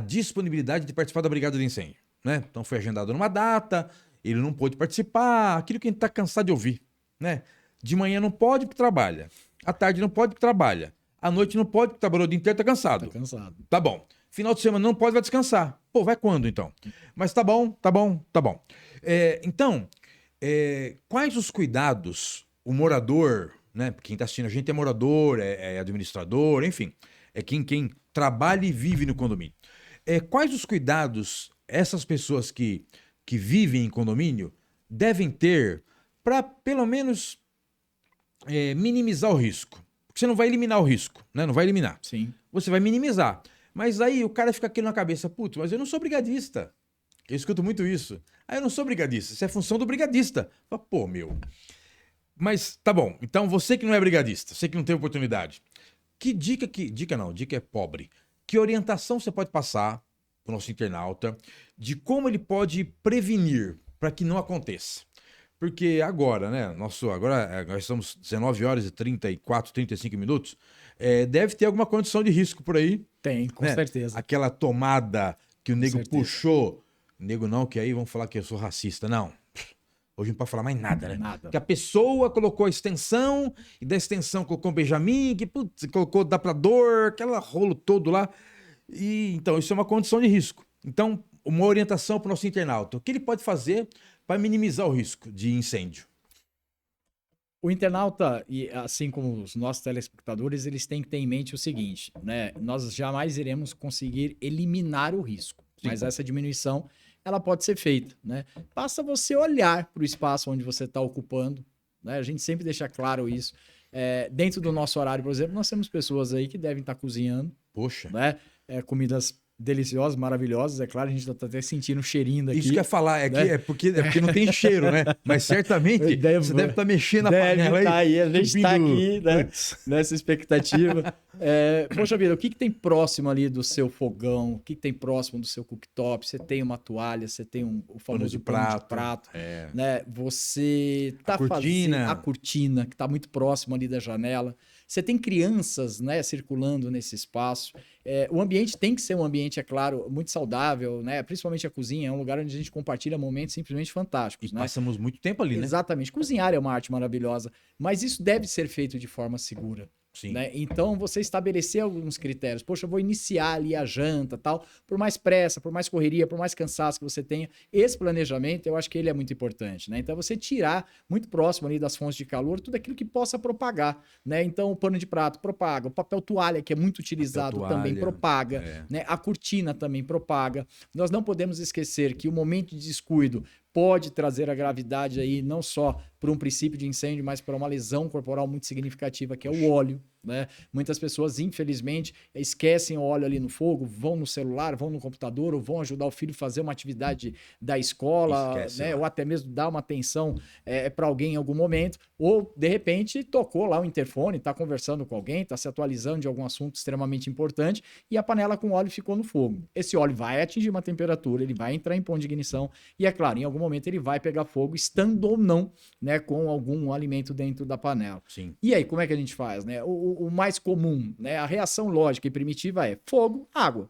disponibilidade de participar da brigada de incêndio, né? Então foi agendado numa data, ele não pôde participar, aquilo que a gente está cansado de ouvir, né? De manhã não pode porque trabalha, à tarde não pode porque trabalha, à noite não pode porque trabalhou o dia inteiro, tá cansado. Tá cansado. Tá bom. Final de semana não pode, vai descansar. Pô, vai quando então? Mas tá bom. Então, quais os cuidados o morador, né? Quem tá assistindo a gente é morador, é administrador, enfim, é quem trabalha e vive no condomínio. Quais os cuidados essas pessoas que vivem em condomínio devem ter para, pelo menos, minimizar o risco? Porque você não vai eliminar o risco, né? Não vai eliminar. Sim. Você vai minimizar. Mas aí o cara fica aqui na cabeça, putz, mas eu não sou brigadista. Eu escuto muito isso. Eu não sou brigadista, isso é função do brigadista. Pô, meu. Mas tá bom, então você que não é brigadista, você que não teve oportunidade, dica é pobre. Que orientação você pode passar para o nosso internauta de como ele pode prevenir para que não aconteça? Porque agora, né? Agora nós estamos 19 horas e 34, 35 minutos. Deve ter alguma condição de risco por aí. Tem, com né? certeza. Aquela tomada que o nego certeza. puxou. Nego não, que aí vão falar que eu sou racista. Não. Hoje não pode falar mais nada, né? Nada. Que a pessoa colocou a extensão, e da extensão colocou um Benjamin, que putz, colocou adaptador, aquela rolo todo lá. E então, isso é uma condição de risco. Então, uma orientação para o nosso internauta. O que ele pode fazer para minimizar o risco de incêndio? O internauta, e assim como os nossos telespectadores, eles têm que ter em mente o seguinte, né? Nós jamais iremos conseguir eliminar o risco, mas essa diminuição, ela pode ser feita, né? Basta você olhar para o espaço onde você está ocupando, né? A gente sempre deixa claro isso. Dentro do nosso horário, por exemplo, nós temos pessoas aí que devem estar cozinhando, Poxa. né? Comidas deliciosas, maravilhosas, é claro, a gente tá até sentindo o cheirinho daqui. Isso que eu ia falar, né? é porque não tem cheiro, né? Mas certamente você deve estar mexendo na panela aí. A gente está subindo... aqui, né? Nessa expectativa. Poxa vida, o que tem próximo ali do seu fogão? O que tem próximo do seu cooktop? Você tem uma toalha, você tem o famoso pano de prato. Né? Você tá fazendo a cortina, que está muito próximo ali da janela. Você tem crianças, né, circulando nesse espaço. O ambiente tem que ser um ambiente, é claro, muito saudável, né? Principalmente a cozinha, é um lugar onde a gente compartilha momentos simplesmente fantásticos. E passamos muito tempo ali, né? Exatamente. Cozinhar é uma arte maravilhosa, mas isso deve ser feito de forma segura. Sim. Né? Então, você estabelecer alguns critérios. Poxa, eu vou iniciar ali a janta, tal. Por mais pressa, por mais correria, por mais cansaço que você tenha, esse planejamento, eu acho que ele é muito importante, né? Então, você tirar muito próximo ali das fontes de calor tudo aquilo que possa propagar, né? Então, o pano de prato propaga, o papel toalha, que é muito utilizado, também propaga, né? A cortina também propaga. Nós não podemos esquecer que o momento de descuido pode trazer a gravidade aí, não só por um princípio de incêndio, mas para uma lesão corporal muito significativa, que é o óleo. Né? Muitas pessoas, infelizmente, esquecem o óleo ali no fogo, vão no celular, vão no computador, ou vão ajudar o filho a fazer uma atividade da escola, né? Ou até mesmo dar uma atenção para alguém em algum momento, ou de repente tocou lá o interfone, está conversando com alguém, está se atualizando de algum assunto extremamente importante e a panela com óleo ficou no fogo. Esse óleo vai atingir uma temperatura, ele vai entrar em ponto de ignição e, é claro, em algum momento ele vai pegar fogo, estando ou não, né, com algum alimento dentro da panela. Sim. E aí, como é que a gente faz, né? O mais comum, né? A reação lógica e primitiva é fogo, água.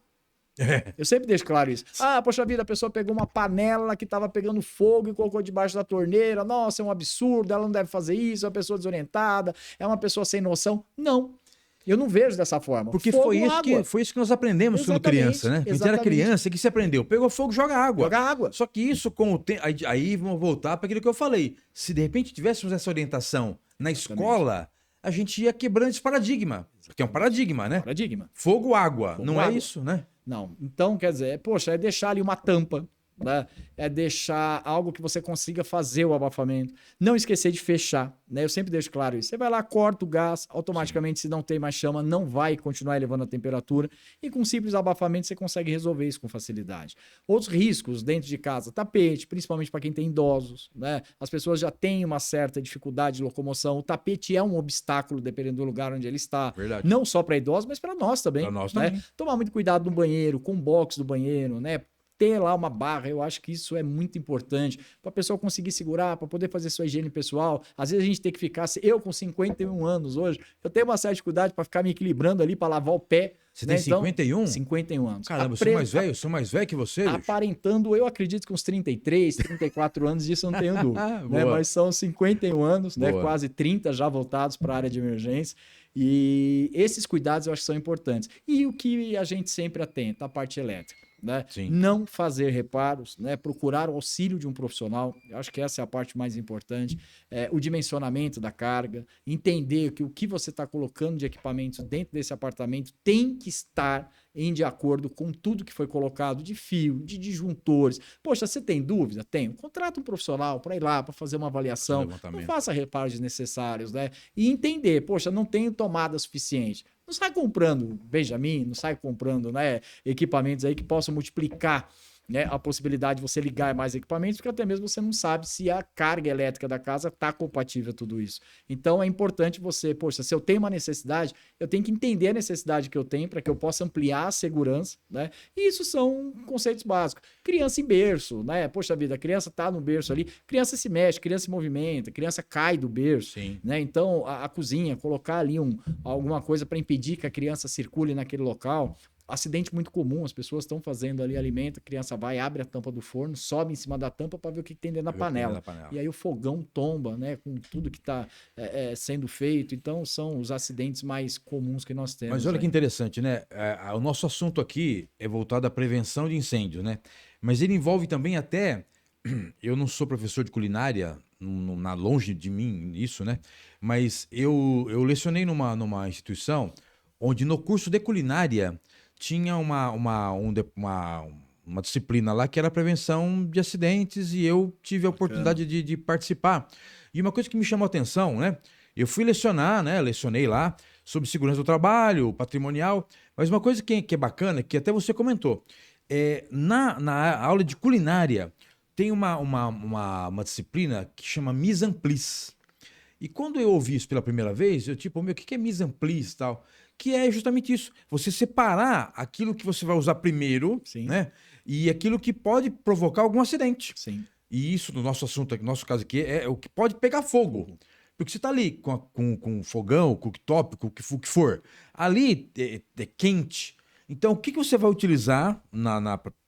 Eu sempre deixo claro isso. Poxa vida, a pessoa pegou uma panela que estava pegando fogo e colocou debaixo da torneira. Nossa, é um absurdo, ela não deve fazer isso, é uma pessoa desorientada, é uma pessoa sem noção. Não. Eu não vejo dessa forma. Porque fogo, foi isso que nós aprendemos quando criança, né? Quando era criança, que se aprendeu. Pegou fogo, joga água. Joga água. Só que isso, com o tempo... Aí vamos voltar para aquilo que eu falei. Se de repente tivéssemos essa orientação na escola, a gente ia quebrando esse paradigma. Porque é um paradigma, né? Paradigma. Fogo, água. Fogo, não água. É isso, né? Não. Então, quer dizer, poxa, é deixar ali uma tampa. Né? É deixar algo que você consiga fazer o abafamento. Não esquecer de fechar, né? Eu sempre deixo claro isso. Você vai lá, corta o gás, automaticamente, se não tem mais chama, não vai continuar elevando a temperatura. E com simples abafamento você consegue resolver isso com facilidade. Outros riscos dentro de casa, tapete, principalmente para quem tem idosos, né? As pessoas já têm uma certa dificuldade de locomoção. O tapete é um obstáculo, dependendo do lugar onde ele está. Verdade. Não só para idosos, mas para nós também. Para nós né? também. Tomar muito cuidado no banheiro, com o box do banheiro, né? Ter lá uma barra, eu acho que isso é muito importante para a pessoa conseguir segurar, para poder fazer sua higiene pessoal. Às vezes a gente tem que ficar, eu com 51 anos hoje, eu tenho uma certa dificuldade para ficar me equilibrando ali, para lavar o pé. Você tem 51? 51 anos. Caramba, eu sou mais velho que você, bicho. Aparentando, eu acredito que uns 33, 34 anos, disso eu não tenho dúvida. né? Mas são 51 anos, né? Quase 30 já voltados para a área de emergência. E esses cuidados eu acho que são importantes. E o que a gente sempre atenta, a parte elétrica. Né? Não fazer reparos, né? Procurar o auxílio de um profissional, eu acho que essa é a parte mais importante, o dimensionamento da carga, entender que o que você está colocando de equipamentos dentro desse apartamento tem que estar de acordo com tudo que foi colocado de fio, de disjuntores. Poxa, você tem dúvida? Tenho. Contrata um profissional para ir lá, para fazer uma avaliação, não faça reparos desnecessários, né? E entender, poxa, não tenho tomada suficiente. Não sai comprando Benjamin, não sai comprando, né, equipamentos aí que possam multiplicar né, a possibilidade de você ligar mais equipamentos, porque até mesmo você não sabe se a carga elétrica da casa está compatível a tudo isso. Então é importante você, poxa, se eu tenho uma necessidade, eu tenho que entender a necessidade que eu tenho para que eu possa ampliar a segurança, né? E isso são conceitos básicos. Criança em berço, né? Poxa vida, a criança está no berço ali, criança se mexe, criança se movimenta, criança cai do berço, Sim. né? Então a cozinha, colocar ali alguma coisa para impedir que a criança circule naquele local. Acidente muito comum, as pessoas estão fazendo ali alimento, a criança vai, abre a tampa do forno, sobe em cima da tampa para ver o que tem dentro da panela. E aí o fogão tomba, né, com tudo que está sendo feito. Então são os acidentes mais comuns que nós temos. Mas olha que interessante, né? O nosso assunto aqui é voltado à prevenção de incêndio, né? Mas ele envolve também até... Eu não sou professor de culinária, longe de mim isso, né? Mas eu lecionei numa instituição onde no curso de culinária tinha uma disciplina lá que era prevenção de acidentes e eu tive a oportunidade de participar. E uma coisa que me chamou a atenção, né? Eu fui lecionar, né? Lecionei lá sobre segurança do trabalho, patrimonial, mas uma coisa que é bacana, que até você comentou, na aula de culinária tem uma disciplina que chama mise en place. E quando eu ouvi isso pela primeira vez, eu tipo, o que é mise en place e tal? Que é justamente isso. Você separar aquilo que você vai usar primeiro, Sim. né? E aquilo que pode provocar algum acidente. Sim. E isso, no nosso assunto, no nosso caso aqui, é o que pode pegar fogo. Porque você tá ali com fogão, cooktop, com o que for. Ali é quente. Então, o que você vai utilizar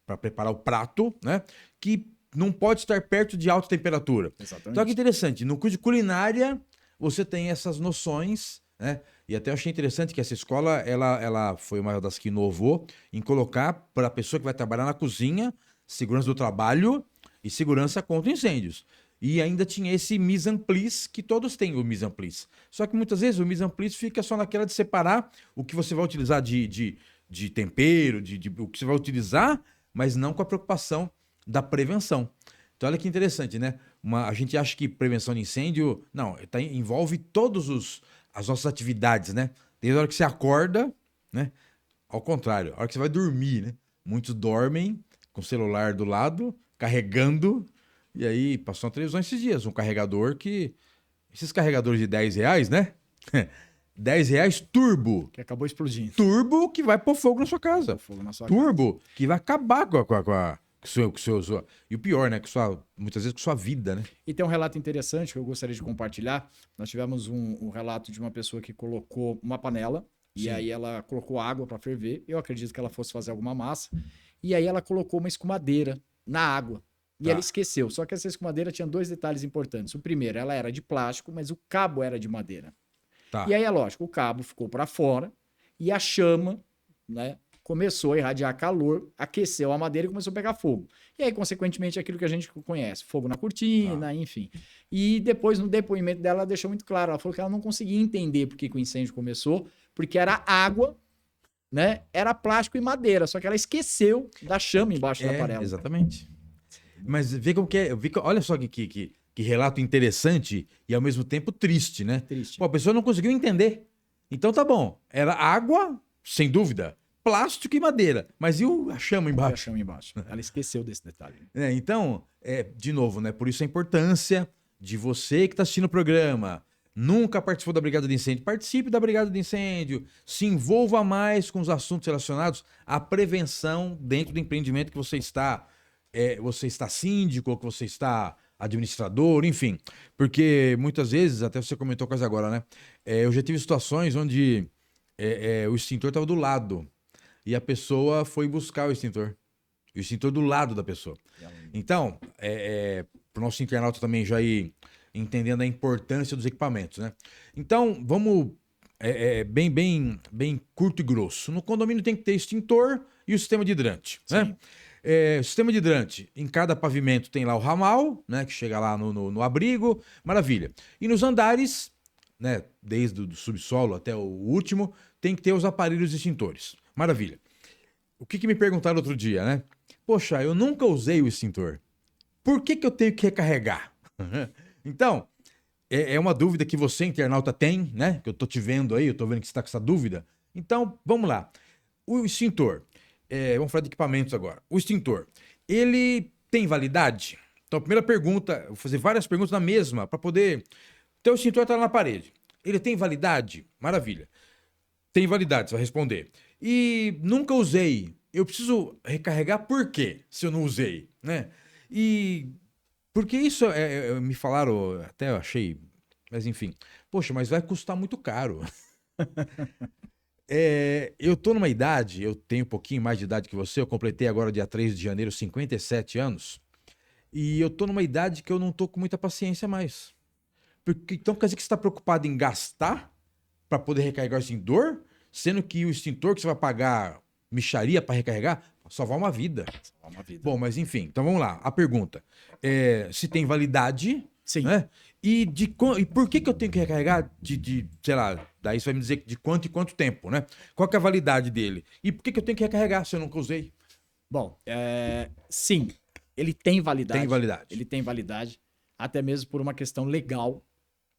para preparar o prato, né? Que não pode estar perto de alta temperatura. Exatamente. Então, que interessante. No curso de culinária, você tem essas noções, né? E até eu achei interessante que essa escola, ela foi uma das que inovou em colocar para a pessoa que vai trabalhar na cozinha, segurança do trabalho e segurança contra incêndios. E ainda tinha esse mise en place, que todos têm o mise en place. Só que muitas vezes o mise en place fica só naquela de separar o que você vai utilizar de tempero, o que você vai utilizar, mas não com a preocupação da prevenção. Então olha que interessante, né? A gente acha que prevenção de incêndio, não, envolve todos as nossas atividades, né? Desde a hora que você acorda, né? Ao contrário, a hora que você vai dormir, né? Muitos dormem com o celular do lado, carregando, e aí passou na televisão esses dias, um carregador que... Esses carregadores de R$10, né? R$10 turbo. Que acabou explodindo. Turbo que vai pôr fogo na sua casa. Fogo na sua turbo casa. Que vai acabar com seu, e o pior, né? Muitas vezes com sua vida, né? E tem um relato interessante que eu gostaria de compartilhar. Nós tivemos um relato de uma pessoa que colocou uma panela. Sim. E aí ela colocou água para ferver. Eu acredito que ela fosse fazer alguma massa. E aí ela colocou uma escumadeira na água. E ela esqueceu. Só que essa escumadeira tinha 2 detalhes importantes. O primeiro, ela era de plástico, mas o cabo era de madeira. E aí é lógico, o cabo ficou para fora e a chama, né? Começou a irradiar calor, aqueceu a madeira e começou a pegar fogo. E aí, consequentemente, aquilo que a gente conhece, fogo na cortina, enfim. E depois, no depoimento dela, ela deixou muito claro, ela falou que ela não conseguia entender por que o incêndio começou, porque era água, né? Era plástico e madeira, só que ela esqueceu da chama embaixo da panela. Exatamente. Mas vê como que é, olha só que relato interessante e ao mesmo tempo triste, né? Triste. Pô, a pessoa não conseguiu entender. Então tá bom, era água, sem dúvida, plástico e madeira. Mas e a chama embaixo? A chama embaixo. Ela esqueceu desse detalhe. Então, de novo, né? Por isso a importância de você que está assistindo o programa. Nunca participou da Brigada de Incêndio? Participe da Brigada de Incêndio. Se envolva mais com os assuntos relacionados à prevenção dentro do empreendimento que você está. Você está síndico, ou que você está administrador, enfim. Porque muitas vezes, até você comentou quase agora, né? Eu já tive situações onde o extintor estava do lado. E a pessoa foi buscar o extintor. O extintor do lado da pessoa. Então, para o nosso internauta também já ir entendendo a importância dos equipamentos, né? Então, vamos bem curto e grosso. No condomínio tem que ter extintor e o sistema de hidrante, né? O sistema de hidrante, em cada pavimento tem lá o ramal, né? Que chega lá no abrigo, maravilha. E nos andares, né? Desde o subsolo até o último, tem que ter os aparelhos extintores. Maravilha. O que me perguntaram outro dia, né? Poxa, eu nunca usei o extintor. Por que eu tenho que recarregar? Então, é uma dúvida que você, internauta, tem, né? Que eu tô te vendo aí, eu tô vendo que você tá com essa dúvida. Então, vamos lá. O extintor, vamos falar de equipamentos agora. O extintor, ele tem validade? Então, a primeira pergunta, eu vou fazer várias perguntas na mesma, para poder... Teu extintor está lá na parede. Ele tem validade? Maravilha. Tem validade, você vai responder. E nunca usei. Eu preciso recarregar por quê, se eu não usei, né? E... Porque isso, me falaram, até eu achei... Mas enfim. Poxa, mas vai custar muito caro. Eu tô numa idade, eu tenho um pouquinho mais de idade que você, eu completei agora dia 3 de janeiro 57 anos, e eu tô numa idade que eu não tô com muita paciência mais. Porque, então quer dizer que você está preocupado em gastar para poder recarregar o extintor, sendo que o extintor que você vai pagar mixaria para recarregar, salvar uma vida. Salvar uma vida. Bom, mas enfim, então vamos lá. A pergunta, se tem validade, Sim. né? E por que eu tenho que recarregar sei lá, daí você vai me dizer de quanto e quanto tempo, né? Qual que é a validade dele? E por que eu tenho que recarregar se eu nunca usei? Bom, sim, ele tem validade. Tem validade. Ele tem validade, até mesmo por uma questão legal,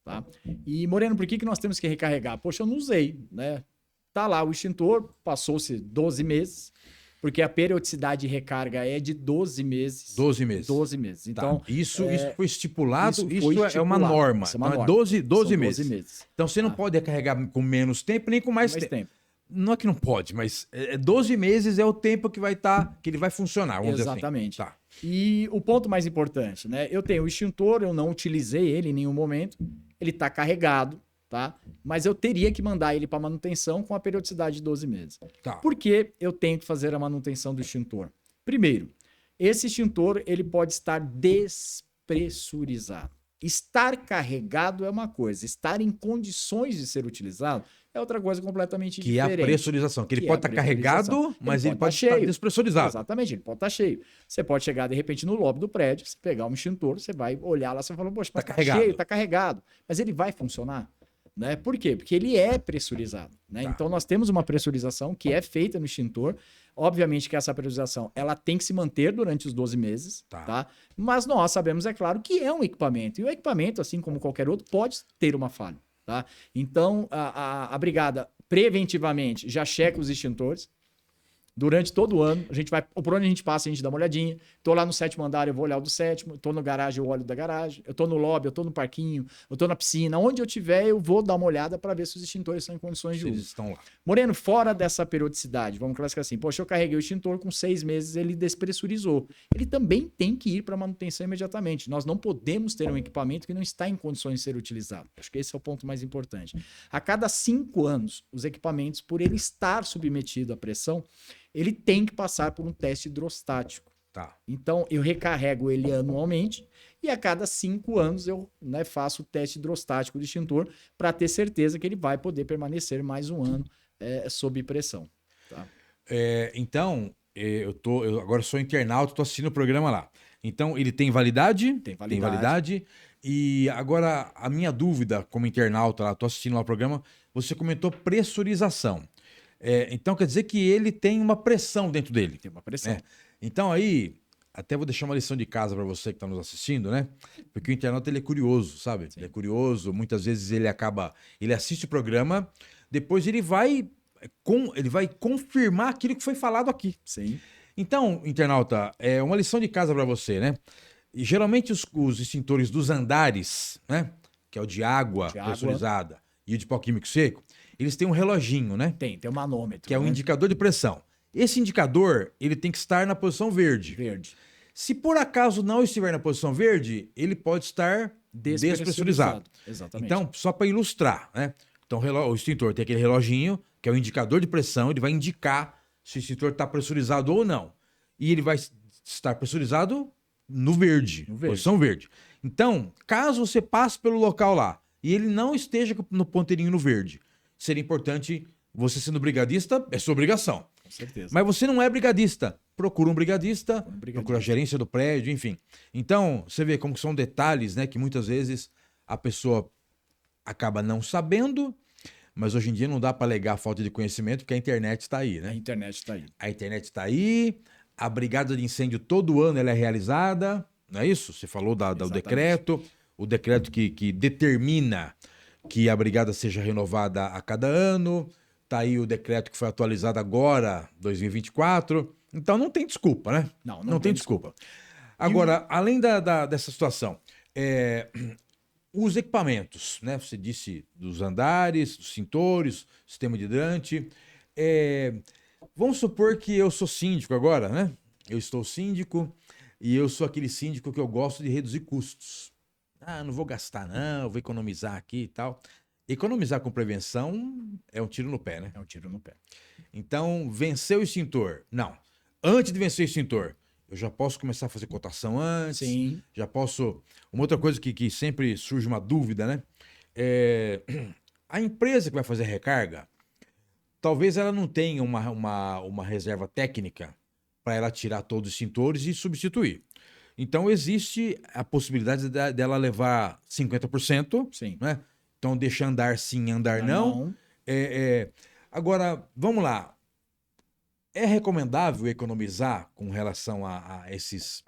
tá? E, Moreno, por que nós temos que recarregar? Poxa, eu não usei, né? Tá lá o extintor, passou-se 12 meses, porque a periodicidade de recarga é de 12 meses. 12 meses. 12 meses. Então, tá. Isso foi estipulado, isso é uma norma. Isso é uma então, norma. 12 meses. Então, você não pode recarregar com menos tempo, nem com mais tempo. Não é que não pode, mas 12 meses é o tempo que vai estar, que ele vai funcionar, vamos Exatamente. dizer assim. Tá. E o ponto mais importante, né? Eu tenho o extintor, eu não utilizei ele em nenhum momento, ele está carregado, tá? Mas eu teria que mandar ele para manutenção com a periodicidade de 12 meses. Tá. Por que eu tenho que fazer a manutenção do extintor? Primeiro, esse extintor ele pode estar despressurizado. Estar carregado é uma coisa, estar em condições de ser utilizado é outra coisa completamente diferente. Que é a pressurização, que ele pode estar carregado, mas ele pode estar despressurizado. Exatamente, ele pode estar cheio. Você pode chegar, de repente, no lobby do prédio, você pegar um extintor, você vai olhar lá, você fala, poxa, mas tá cheio, está carregado. Mas ele vai funcionar? Né? Por quê? Porque ele é pressurizado. Né? Tá. Então, nós temos uma pressurização que é feita no extintor. Obviamente que essa pressurização ela tem que se manter durante os 12 meses, tá? Mas nós sabemos, é claro, que é um equipamento. E o equipamento, assim como qualquer outro, pode ter uma falha. Tá? Então, a brigada preventivamente já checa os extintores. Durante todo o ano, a gente vai, por onde a gente passa, a gente dá uma olhadinha. Tô lá no 7º andar, eu vou olhar o do 7º. Tô no garagem, eu olho da garagem. Eu tô no lobby, eu tô no parquinho, eu tô na piscina. Onde eu tiver, eu vou dar uma olhada para ver se os extintores estão em condições de uso. Eles estão lá. Moreno, fora dessa periodicidade, vamos classificar assim. Poxa, eu carreguei o extintor com 6 meses, ele despressurizou. Ele também tem que ir para manutenção imediatamente. Nós não podemos ter um equipamento que não está em condições de ser utilizado. Acho que esse é o ponto mais importante. A cada 5 anos, os equipamentos, por ele estar submetido à pressão, ele tem que passar por um teste hidrostático. Tá. Então, eu recarrego ele anualmente e a cada 5 anos eu faço o teste hidrostático do extintor para ter certeza que ele vai poder permanecer mais um ano sob pressão. Tá? Então, eu agora sou internauta, estou assistindo o programa lá. Então, ele tem validade? Tem validade. Tem validade. E agora, a minha dúvida como internauta lá, estou assistindo lá o programa, você comentou pressurização. Então quer dizer que ele tem uma pressão dentro dele. Tem uma pressão. Então aí, até vou deixar uma lição de casa para você que está nos assistindo, né? Porque o internauta ele é curioso, sabe? Sim. Ele é curioso, muitas vezes ele assiste o programa, depois ele vai confirmar aquilo que foi falado aqui. Sim. Então, internauta, é uma lição de casa para você, né? E geralmente os extintores dos andares, né? Que é o de água pressurizada e o de pó químico seco, eles têm um reloginho, né? Tem um manômetro. Que é um indicador de pressão. Esse indicador, ele tem que estar na posição verde. Verde. Se por acaso não estiver na posição verde, ele pode estar despressurizado. Exatamente. Então, só para ilustrar, né? Então, o extintor tem aquele reloginho, que é o indicador de pressão, ele vai indicar se o extintor está pressurizado ou não. E ele vai estar pressurizado no verde, posição verde. Então, caso você passe pelo local lá e ele não esteja no ponteirinho no verde, seria importante, você sendo brigadista, é sua obrigação. Com certeza. Mas você não é brigadista, procura um brigadista, procura a gerência do prédio, enfim. Então, você vê como são detalhes, né, que muitas vezes a pessoa acaba não sabendo, mas hoje em dia não dá para alegar falta de conhecimento, porque a internet está aí, né? A internet está aí. A internet está aí, a brigada de incêndio todo ano ela é realizada, não é isso? Você falou do decreto, o decreto que determina que a brigada seja renovada a cada ano. Tá aí o decreto que foi atualizado agora, 2024. Então não tem desculpa, né? Não tem desculpa. Agora, além dessa situação, os equipamentos, né? Você disse dos andares, dos cintores, sistema de hidrante. Vamos supor que eu sou síndico agora, né? Eu estou síndico e eu sou aquele síndico que eu gosto de reduzir custos. Ah, não vou gastar não, vou economizar aqui e tal. Economizar com prevenção é um tiro no pé, né? É um tiro no pé. Então, vencer o extintor. Não. Antes de vencer o extintor, eu já posso começar a fazer cotação antes. Sim. Já posso... Uma outra coisa que sempre surge uma dúvida, né? A empresa que vai fazer a recarga, talvez ela não tenha uma reserva técnica para ela tirar todos os extintores e substituir. Então, existe a possibilidade dela levar 50%. Sim. Né? Então, deixa andar sim, andar não. Agora, vamos lá. É recomendável economizar com relação a esses...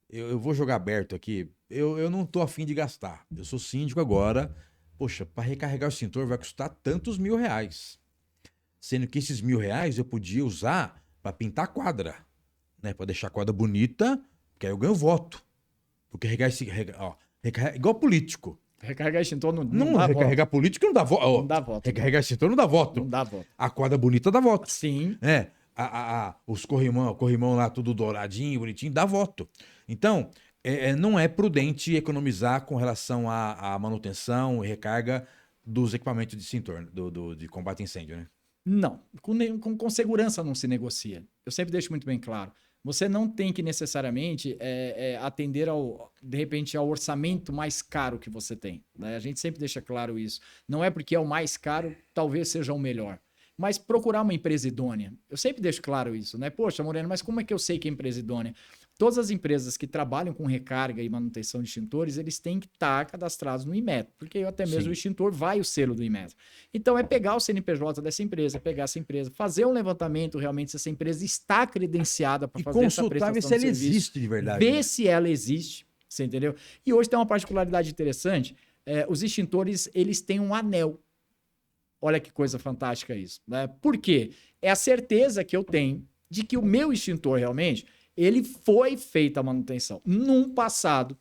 Eu vou jogar aberto aqui. Eu não tô afim de gastar. Eu sou síndico agora. Poxa, para recarregar o extintor vai custar tantos R$1.000. Sendo que esses R$1.000 eu podia usar para pintar a quadra. Né? Para deixar a quadra bonita, porque aí eu ganho voto. Porque igual político. Recarregar extintor não dá recarregar voto. Político não dá voto. Não dá voto. Recarregar extintor não dá voto. Não dá voto. A quadra bonita dá voto. Sim. Os corrimão lá, tudo douradinho, bonitinho, dá voto. Então, não é prudente economizar com relação à manutenção e recarga dos equipamentos de extintor, de combate a incêndio, né? Não. Com segurança não se negocia. Eu sempre deixo muito bem claro. Você não tem que necessariamente atender, de repente, ao orçamento mais caro que você tem. Né? A gente sempre deixa claro isso. Não é porque é o mais caro, talvez seja o melhor. Mas procurar uma empresa idônea. Eu sempre deixo claro isso, né? Poxa, Moreno, mas como é que eu sei que é empresa idônea? Todas as empresas que trabalham com recarga e manutenção de extintores, eles têm que estar cadastrados no Inmetro, porque até mesmo Sim. o extintor vai o selo do Inmetro. Então, é pegar o CNPJ dessa empresa, pegar essa empresa, fazer um levantamento realmente se essa empresa está credenciada para fazer essa prestação de serviço. E consultar se ela existe de verdade. Ver se ela existe, você entendeu? E hoje tem uma particularidade interessante, os extintores, eles têm um anel. Olha que coisa fantástica isso. Né? Por quê? É a certeza que eu tenho de que o meu extintor realmente... ele foi feita a manutenção. Num passado,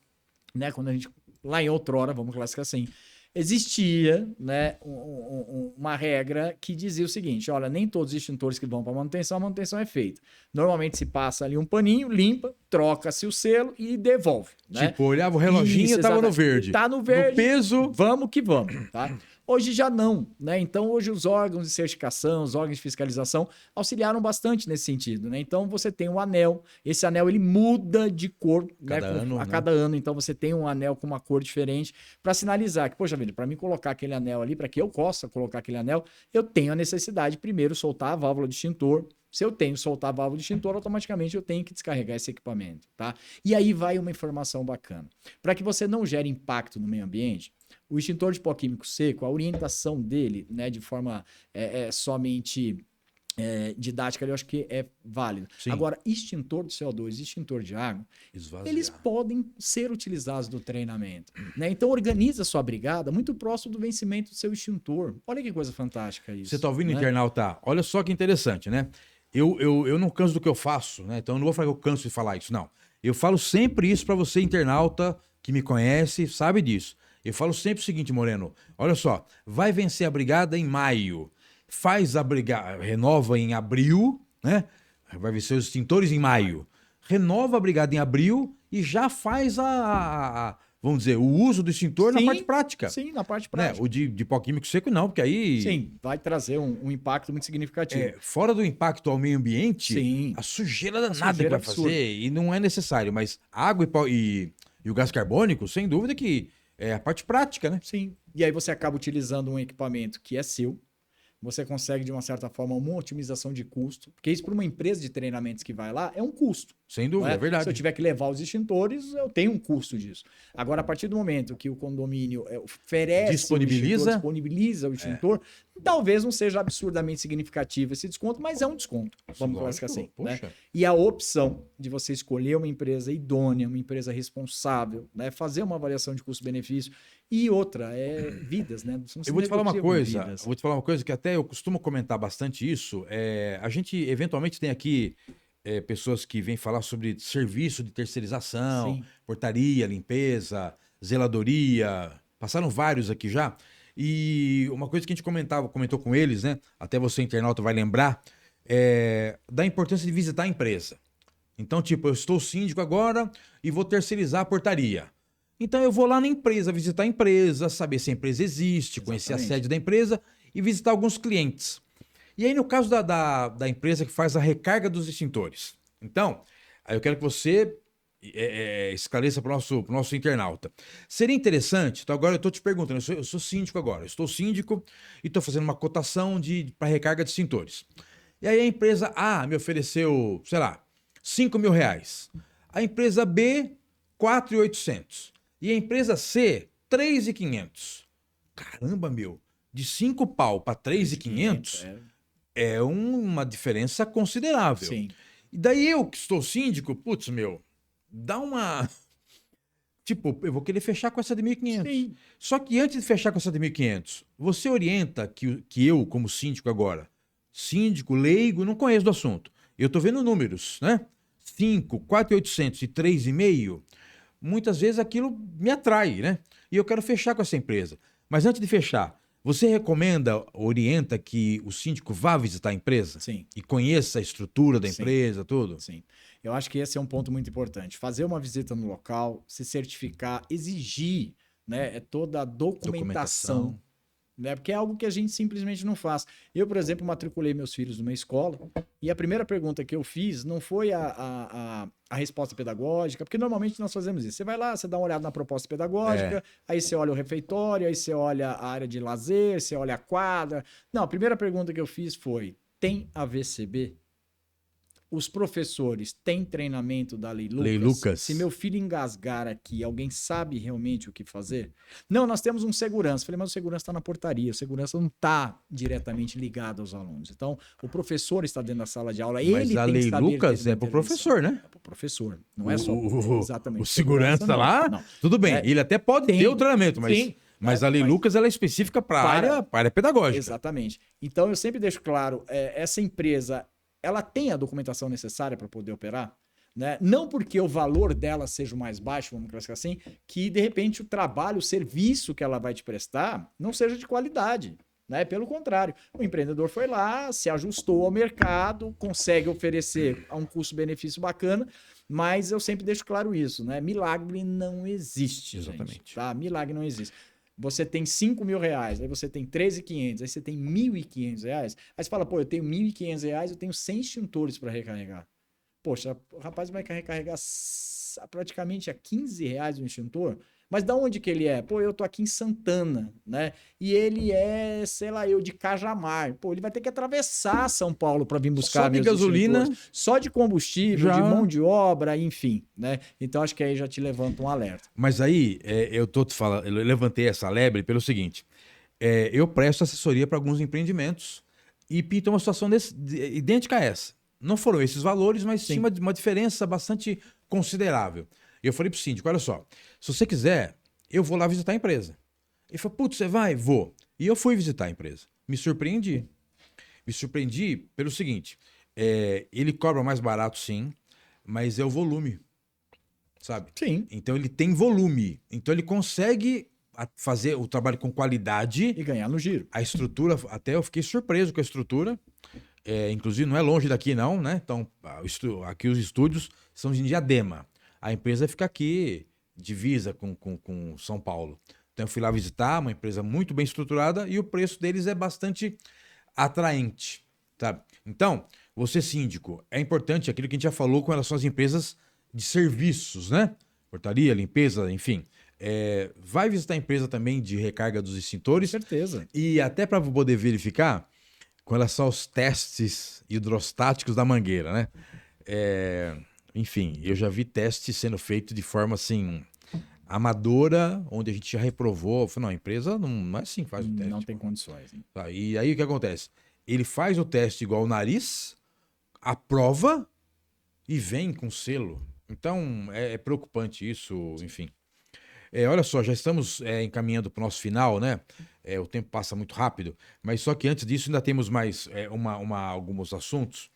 né, quando a gente, lá em outrora, vamos classificar assim, existia, né, uma regra que dizia o seguinte, olha, nem todos os extintores que vão para a manutenção é feita. Normalmente se passa ali um paninho, limpa, troca-se o selo e devolve. Né? Tipo, olhava o reloginho e estava no verde. Tá no verde. No peso. Vamos que vamos, tá? Hoje já não, né? Então, hoje os órgãos de certificação, os órgãos de fiscalização auxiliaram bastante nesse sentido, né? Então, você tem um anel, esse anel ele muda de cor a cada ano, então você tem um anel com uma cor diferente para sinalizar que, poxa vida, para mim colocar aquele anel ali, para que eu possa colocar aquele anel, eu tenho a necessidade de primeiro soltar a válvula de extintor. Se eu tenho que soltar a válvula de extintor, automaticamente eu tenho que descarregar esse equipamento, tá? E aí vai uma informação bacana. Para que você não gere impacto no meio ambiente, o extintor de pó químico seco, a orientação dele, né, de forma somente didática, eu acho que é válido. Sim. Agora, extintor de CO2 e extintor de água, eles podem ser utilizados no treinamento. Né? Então, organiza a sua brigada muito próximo do vencimento do seu extintor. Olha que coisa fantástica isso. Você está ouvindo, né? Internauta? Olha só que interessante, né? Eu não canso do que eu faço, né? Então, eu não vou falar que eu canso de falar isso, não. Eu falo sempre isso para você, internauta, que me conhece, sabe disso. Eu falo sempre o seguinte, Moreno, olha só, vai vencer a brigada em maio, faz a brigada, renova em abril, né? Vai vencer os extintores em maio, renova a brigada em abril e já faz vamos dizer, o uso do extintor na parte prática. Sim, na parte prática. Né? O de pó químico seco não, porque aí... Sim, vai trazer um impacto muito significativo. Fora do impacto ao meio ambiente, Sim. a sujeira danada que vai fazer, e não é necessário, mas água e o gás carbônico, sem dúvida que é a parte prática, né? Sim. E aí você acaba utilizando um equipamento que é seu, você consegue, de uma certa forma, uma otimização de custo, porque isso para uma empresa de treinamentos que vai lá é um custo. Sem dúvida, é verdade. Se eu tiver que levar os extintores, eu tenho um custo disso. Agora, a partir do momento que o condomínio oferece disponibiliza o extintor, talvez não seja absurdamente significativo esse desconto, mas é um desconto, vamos classificar assim. Né? E a opção de você escolher uma empresa idônea, uma empresa responsável, né? Fazer uma avaliação de custo-benefício E outra, vidas, né? Você não se Eu vou te falar uma negocia com coisa, vidas. vou te falar uma coisa que até eu costumo comentar bastante isso. A gente eventualmente tem aqui pessoas que vêm falar sobre serviço de terceirização, Sim, portaria, limpeza, zeladoria. Passaram vários aqui já. E uma coisa que a gente comentou com eles, né? Até você, internauta, vai lembrar, da importância de visitar a empresa. Então, tipo, eu estou síndico agora e vou terceirizar a portaria. Então, eu vou lá na empresa, visitar a empresa, saber se a empresa existe, conhecer a exatamente. sede da empresa e visitar alguns clientes. E aí, no caso da empresa que faz a recarga dos extintores. Então, aí eu quero que você esclareça para o nosso internauta. Seria interessante, então agora eu estou te perguntando, eu sou síndico agora, eu estou síndico e estou fazendo uma cotação para recarga de extintores. E aí a empresa A me ofereceu, sei lá, R$ 5.000. A empresa B, 4.800. E a empresa C, 3.500. Caramba, meu. De 5 pau para 3.500 é uma diferença considerável. Sim. E daí eu que estou síndico, putz, meu, dá uma... Tipo, eu vou querer fechar com essa de 1.500. Sim. Só que antes de fechar com essa de 1.500, você orienta que eu, como síndico agora, síndico, leigo, não conheço do assunto. Eu tô vendo números, né? 5, 4.800 e 3,5, muitas vezes aquilo me atrai, né? E eu quero fechar com essa empresa. Mas antes de fechar, você recomenda, orienta que o síndico vá visitar a empresa? Sim. E conheça a estrutura da Sim. empresa, tudo? Sim. Eu acho que esse é um ponto muito importante. Fazer uma visita no local, se certificar, exigir, né, toda a documentação, né? Porque é algo que a gente simplesmente não faz. Eu, por exemplo, matriculei meus filhos numa escola e a primeira pergunta que eu fiz não foi a resposta pedagógica, porque normalmente nós fazemos isso. Você vai lá, você dá uma olhada na proposta pedagógica, aí você olha o refeitório, aí você olha a área de lazer, você olha a quadra. Não, a primeira pergunta que eu fiz foi: tem AVCB? Os professores têm treinamento da Lei Lucas? Lei Lucas. Se meu filho engasgar aqui, alguém sabe realmente o que fazer? Não, nós temos um segurança. Falei, mas o segurança está na portaria, o segurança não está diretamente ligado aos alunos. Então, o professor está dentro da sala de aula, Mas ele a tem que Lei saber Lucas ter é uma pro intervenção. professor, né? É pro professor, não é só exatamente. O segurança não, lá, não. tudo bem, ele até pode ter o treinamento, Sim, mas a Lei Lucas ela é específica para a área pedagógica. Exatamente. Então, eu sempre deixo claro, essa empresa, ela tem a documentação necessária para poder operar, né? Não porque o valor dela seja o mais baixo, vamos classificar assim, que de repente o trabalho, o serviço que ela vai te prestar não seja de qualidade, né? Pelo contrário, o empreendedor foi lá, se ajustou ao mercado, consegue oferecer a um custo-benefício bacana, mas eu sempre deixo claro isso, né? Milagre não existe. Exatamente. Gente, tá? Milagre não existe. Você tem R$ 5.000, aí você tem 13.500, aí você tem R$ 1.500. Aí você fala, pô, eu tenho R$ 1.500, eu tenho 100 extintores para recarregar. Poxa, o rapaz vai recarregar praticamente a R$ 15 o extintor. Mas da onde que ele é? Pô, eu tô aqui em Santana, né? E ele é, sei lá, eu de Cajamar. Pô, ele vai ter que atravessar São Paulo para vir buscar só de gasolina, só de combustível, já... de mão de obra, enfim, né? Então acho que aí já te levanta um alerta. Mas aí, eu tô te falando, eu levantei essa lebre pelo seguinte, eu presto assessoria para alguns empreendimentos e pinta uma situação idêntica a essa. Não foram esses valores, mas sim uma diferença bastante considerável. E eu falei pro síndico, olha só, se você quiser, eu vou lá visitar a empresa. Ele falou, putz, você vai? Vou. E eu fui visitar a empresa. Me surpreendi. Me surpreendi pelo seguinte, ele cobra mais barato sim, mas é o volume, sabe? Sim. Então ele tem volume. Então ele consegue fazer o trabalho com qualidade. E ganhar no giro. A estrutura, até eu fiquei surpreso com a estrutura. Inclusive não é longe daqui não, né? Então aqui os estúdios são de Diadema. A empresa fica aqui, divisa com São Paulo. Então eu fui lá visitar, uma empresa muito bem estruturada e o preço deles é bastante atraente, sabe? Então, você síndico, é importante aquilo que a gente já falou com relação às empresas de serviços, né? Portaria, limpeza, enfim. Vai visitar a empresa também de recarga dos extintores. Com certeza. E até para poder verificar com relação aos testes hidrostáticos da mangueira, né? Enfim, eu já vi teste sendo feito de forma assim amadora, onde a gente já reprovou. Eu falei, não, a empresa não é assim que faz o teste. Não tem condições. Hein? Tá, e aí o que acontece? Ele faz o teste igual o nariz, aprova e vem com selo. Então é preocupante isso, enfim. Olha só, já estamos encaminhando para o nosso final, né? O tempo passa muito rápido, mas só que antes disso ainda temos mais alguns assuntos.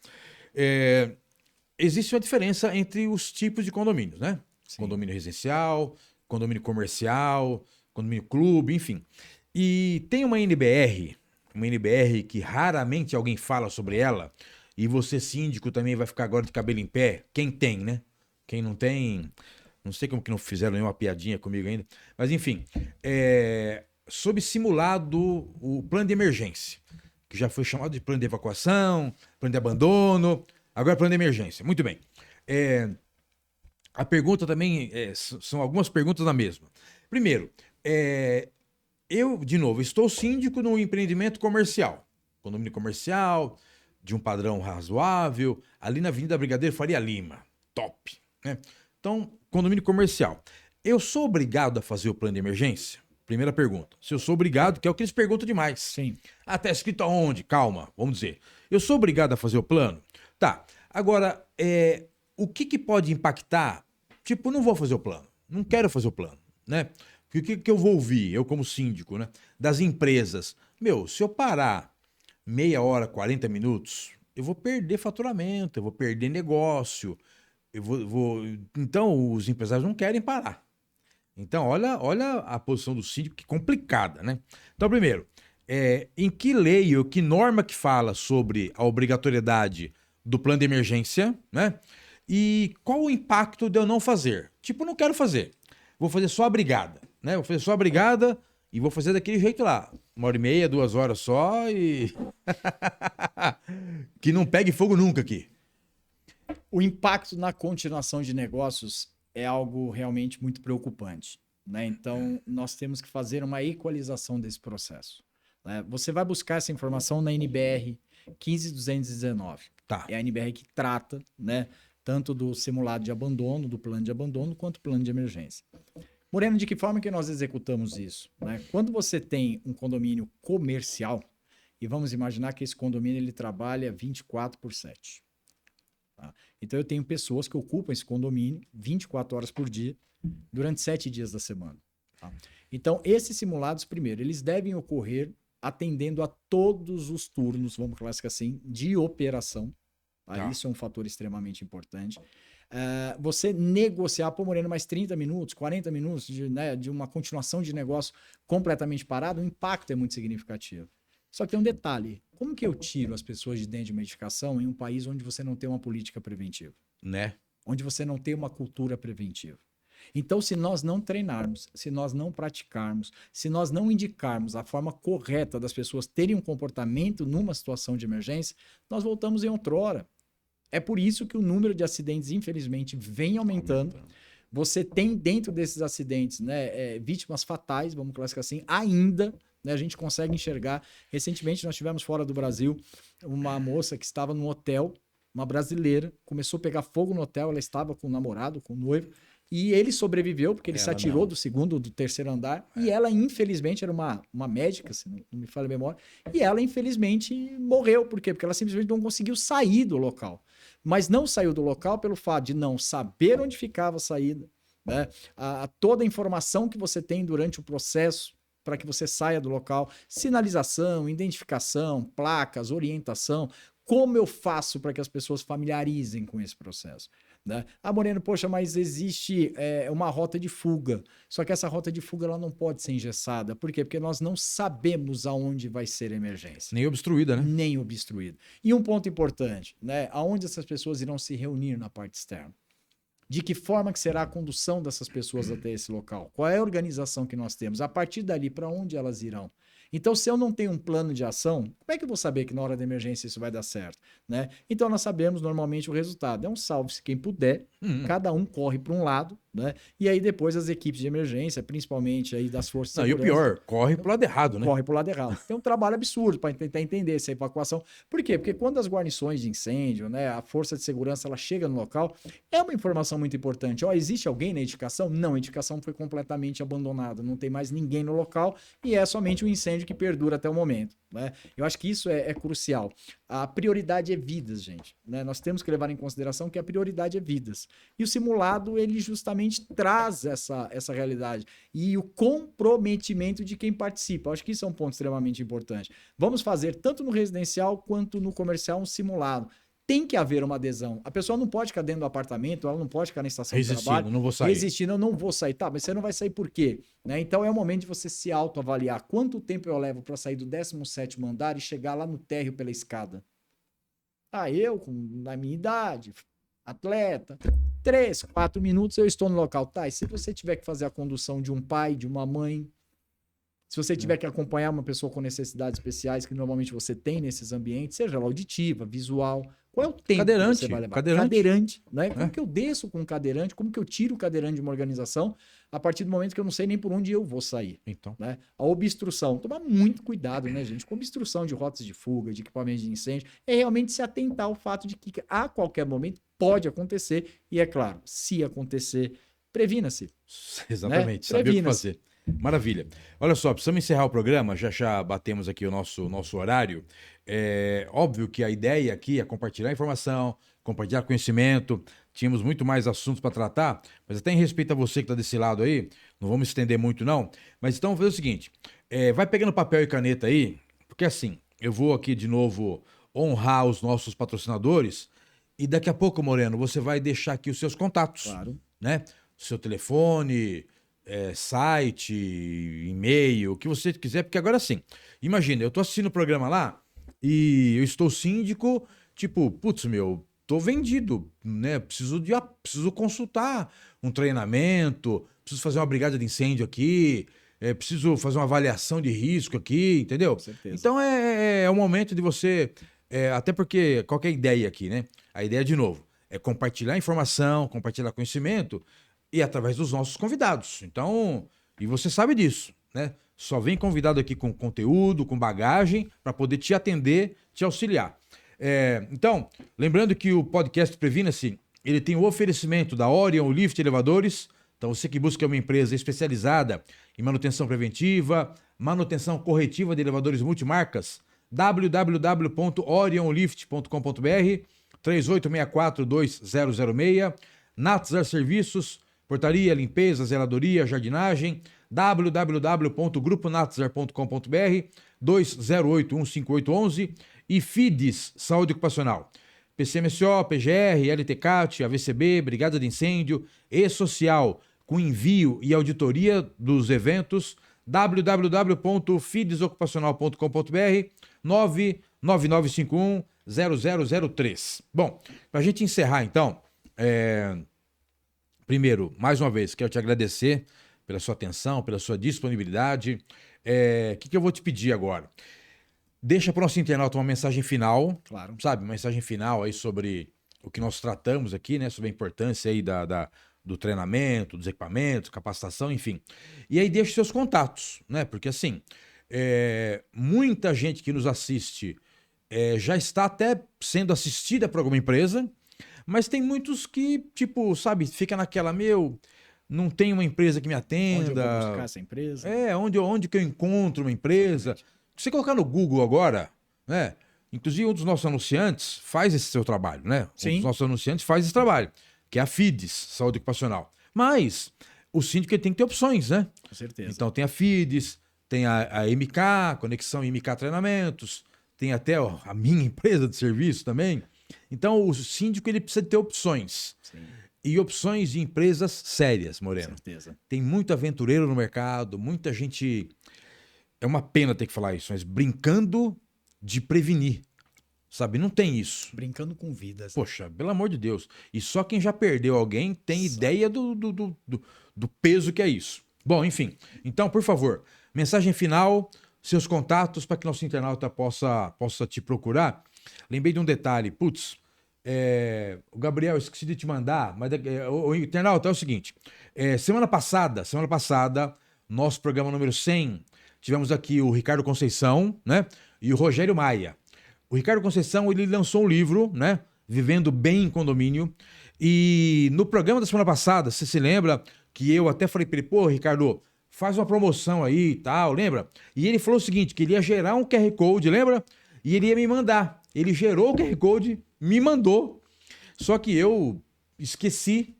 É, Existe uma diferença entre os tipos de condomínios, né? Sim. Condomínio residencial, condomínio comercial, condomínio clube, enfim. E tem uma NBR que raramente alguém fala sobre ela, e você, síndico, também vai ficar agora de cabelo em pé. Quem tem, né? Quem não tem, não sei como que não fizeram nenhuma piadinha comigo ainda. Mas enfim, sob simulado o plano de emergência, que já foi chamado de plano de evacuação, plano de abandono, agora plano de emergência. Muito bem. A pergunta também, são algumas perguntas na mesma. Primeiro, eu, de novo, estou síndico num empreendimento comercial, condomínio comercial, de um padrão razoável, ali na Avenida Brigadeiro Faria Lima. Top, né? Então, condomínio comercial. Eu sou obrigado a fazer o plano de emergência? Primeira pergunta. Se eu sou obrigado, que é o que eles perguntam demais. Sim. Tá escrito aonde? Calma, vamos dizer. Eu sou obrigado a fazer o plano? Tá. Agora, o que pode impactar? Tipo, não vou fazer o plano. Não quero fazer o plano, né? O que eu vou ouvir, eu como síndico, né? Das empresas. Se eu parar meia hora, 40 minutos, eu vou perder faturamento, eu vou perder negócio, Então, os empresários não querem parar. Então, olha a posição do síndico, que complicada, né? Então, primeiro, em que lei ou que norma que fala sobre a obrigatoriedade do plano de emergência, né? E qual o impacto de eu não fazer? Tipo, não quero fazer. Vou fazer só a brigada, né? Vou fazer só a brigada e vou fazer daquele jeito lá. 1h30, 2 horas só e... que não pegue fogo nunca aqui. O impacto na continuação de negócios é algo realmente muito preocupante, né? Então, nós temos que fazer uma equalização desse processo, né? Você vai buscar essa informação na NBR 15219. Tá. É a NBR que trata, né, tanto do simulado de abandono, do plano de abandono, quanto do plano de emergência. Moreno, de que forma que nós executamos isso, né? Quando você tem um condomínio comercial, e vamos imaginar que esse condomínio ele trabalha 24/7. Tá? Então eu tenho pessoas que ocupam esse condomínio 24 horas por dia, durante 7 dias da semana. Tá? Então esses simulados, primeiro, eles devem ocorrer atendendo a todos os turnos, vamos classificar assim, de operação. Tá? Isso é um fator extremamente importante. Você negociar, Moreno, mais 30 minutos, 40 minutos de uma continuação de negócio completamente parado, o impacto é muito significativo. Só que tem um detalhe. Como que eu tiro as pessoas de dentro de uma edificação em um país onde você não tem uma política preventiva? Né? Onde você não tem uma cultura preventiva. Então, se nós não treinarmos, se nós não praticarmos, se nós não indicarmos a forma correta das pessoas terem um comportamento numa situação de emergência, nós voltamos em outrora. É por isso que o número de acidentes, infelizmente, vem aumentando. Você tem dentro desses acidentes, né, vítimas fatais, vamos classificar assim, ainda, né, a gente consegue enxergar. Recentemente nós tivemos fora do Brasil uma moça que estava num hotel, uma brasileira, começou a pegar fogo no hotel, ela estava com o namorado, com o noivo, e ele sobreviveu, porque ele se atirou do segundo, do terceiro andar, e ela, infelizmente, era uma médica, se não me falha a memória, e ela, infelizmente, morreu. Por quê? Porque ela simplesmente não conseguiu sair do local. Mas não saiu do local pelo fato de não saber onde ficava a saída, né? Toda a informação que você tem durante o processo para que você saia do local, sinalização, identificação, placas, orientação, como eu faço para que as pessoas familiarizem com esse processo? Né? Moreno, poxa, mas existe uma rota de fuga. Só que essa rota de fuga ela não pode ser engessada. Por quê? Porque nós não sabemos aonde vai ser a emergência. Nem obstruída, né? Nem obstruída. E um ponto importante, né? Aonde essas pessoas irão se reunir na parte externa? De que forma que será a condução dessas pessoas até esse local? Qual é a organização que nós temos? A partir dali, para onde elas irão? Então, se eu não tenho um plano de ação, como é que eu vou saber que na hora da emergência isso vai dar certo? Né? Então, nós sabemos normalmente o resultado. É um salve-se quem puder, cada um corre para um lado, né? E aí depois as equipes de emergência, principalmente aí das forças de segurança... E o pior, corre pro lado errado, né? Corre pro lado errado. Tem um trabalho absurdo para tentar entender essa evacuação. Por quê? Porque quando as guarnições de incêndio, né, a força de segurança, ela chega no local, é uma informação muito importante. Existe alguém na edificação? Não, a edificação foi completamente abandonada, não tem mais ninguém no local e é somente um incêndio que perdura até o momento. Né? Eu acho que isso é crucial. A prioridade é vidas, gente. Né? Nós temos que levar em consideração que a prioridade é vidas. E o simulado, ele justamente realmente traz essa realidade. E o comprometimento de quem participa. Acho que isso é um ponto extremamente importante. Vamos fazer, tanto no residencial quanto no comercial, um simulado. Tem que haver uma adesão. A pessoa não pode ficar dentro do apartamento, ela não pode ficar na estação de trabalho. Não vou sair. Resistindo, eu não vou sair. Tá, mas você não vai sair por quê? Né? Então é o momento de você se autoavaliar. Quanto tempo eu levo para sair do 17º andar e chegar lá no térreo pela escada? Eu, na minha idade, atleta, 3, 4 minutos eu estou no local. Tá, e se você tiver que fazer a condução de um pai, de uma mãe, se você tiver que acompanhar uma pessoa com necessidades especiais, que normalmente você tem nesses ambientes, seja ela auditiva, visual, qual é o tempo que você vai levar? Cadeirante, né? Como que eu desço com um cadeirante? Como que eu tiro o cadeirante de uma organização a partir do momento que eu não sei nem por onde eu vou sair? Então. Né? A obstrução. Tomar muito cuidado, né, gente? Com obstrução de rotas de fuga, de equipamentos de incêndio, é realmente se atentar ao fato de que a qualquer momento pode acontecer e, é claro, se acontecer, previna-se. Exatamente, né? saber o que fazer. Maravilha. Olha só, precisamos encerrar o programa, já batemos aqui o nosso horário. É óbvio que a ideia aqui é compartilhar informação, compartilhar conhecimento. Tínhamos muito mais assuntos para tratar, mas até em respeito a você que está desse lado aí, não vamos estender muito não. Mas então, vamos fazer o seguinte, vai pegando papel e caneta aí, porque assim, eu vou aqui de novo honrar os nossos patrocinadores e daqui a pouco, Moreno, você vai deixar aqui os seus contatos. Claro. Né? Seu telefone... site, e-mail, o que você quiser, porque agora sim, imagina, eu tô assistindo o programa lá e eu estou síndico, tipo, putz, tô vendido, né? Preciso consultar um treinamento, preciso fazer uma brigada de incêndio aqui, preciso fazer uma avaliação de risco aqui, entendeu? Com certeza. Então é o momento de você, até porque qual que é a ideia aqui, né? A ideia, de novo, é compartilhar informação, compartilhar conhecimento, e através dos nossos convidados. Então, e você sabe disso, né? Só vem convidado aqui com conteúdo, com bagagem, para poder te atender, te auxiliar. Então, lembrando que o podcast Previna-se, ele tem o oferecimento da Orion Lift Elevadores. Então, você que busca uma empresa especializada em manutenção preventiva, manutenção corretiva de elevadores multimarcas, www.orionlift.com.br, 3864-2006, Natzar Serviços, portaria, limpeza, zeladoria, jardinagem, www.gruponatzar.com.br, 20815811 e FIDES, Saúde Ocupacional. PCMSO, PGR, LTCAT, AVCB, Brigada de Incêndio e Social, com envio e auditoria dos eventos, www.fidesocupacional.com.br, 99951-0003. Bom, para a gente encerrar então, primeiro, mais uma vez, quero te agradecer pela sua atenção, pela sua disponibilidade. O que eu vou te pedir agora? Deixa para o nosso internauta uma mensagem final, claro. Sabe? Uma mensagem final aí sobre o que nós tratamos aqui, né? Sobre a importância aí do treinamento, dos equipamentos, capacitação, enfim. E aí deixa seus contatos, né? Porque assim, muita gente que nos assiste já está até sendo assistida por alguma empresa, mas tem muitos que, tipo, sabe, fica naquela, não tem uma empresa que me atenda. Onde eu vou buscar essa empresa? Onde que eu encontro uma empresa. Se você colocar no Google agora, né? Inclusive um dos nossos anunciantes faz esse seu trabalho, né? Sim. Um dos nossos anunciantes faz esse trabalho, que é a FIDES, Saúde Ocupacional. Mas o síndico tem que ter opções, né? Com certeza. Então tem a FIDES, tem a MK, Conexão MK Treinamentos, tem até a minha empresa de serviço também. Então, o síndico ele precisa ter opções. Sim. E opções de empresas sérias, Moreno. Com certeza. Tem muito aventureiro no mercado, muita gente... É uma pena ter que falar isso, mas brincando de prevenir. Sabe? Não tem isso. Brincando com vidas. Poxa, pelo amor de Deus. E só quem já perdeu alguém tem ideia do peso que é isso. Bom, enfim. Então, por favor, mensagem final, seus contatos para que nosso internauta possa te procurar. Lembrei de um detalhe. Putz, o Gabriel, esqueci de te mandar, mas o internauta é o seguinte. Semana passada, nosso programa número 100, tivemos aqui o Ricardo Conceição, né? E o Rogério Maia. O Ricardo Conceição, ele lançou um livro, né? Vivendo Bem em Condomínio. E no programa da semana passada, você se lembra que eu até falei para ele, pô, Ricardo, faz uma promoção aí e tal, lembra? E ele falou o seguinte, que ele ia gerar um QR Code, lembra? E ele ia me mandar. Ele gerou o QR Code, me mandou. Só que eu esqueci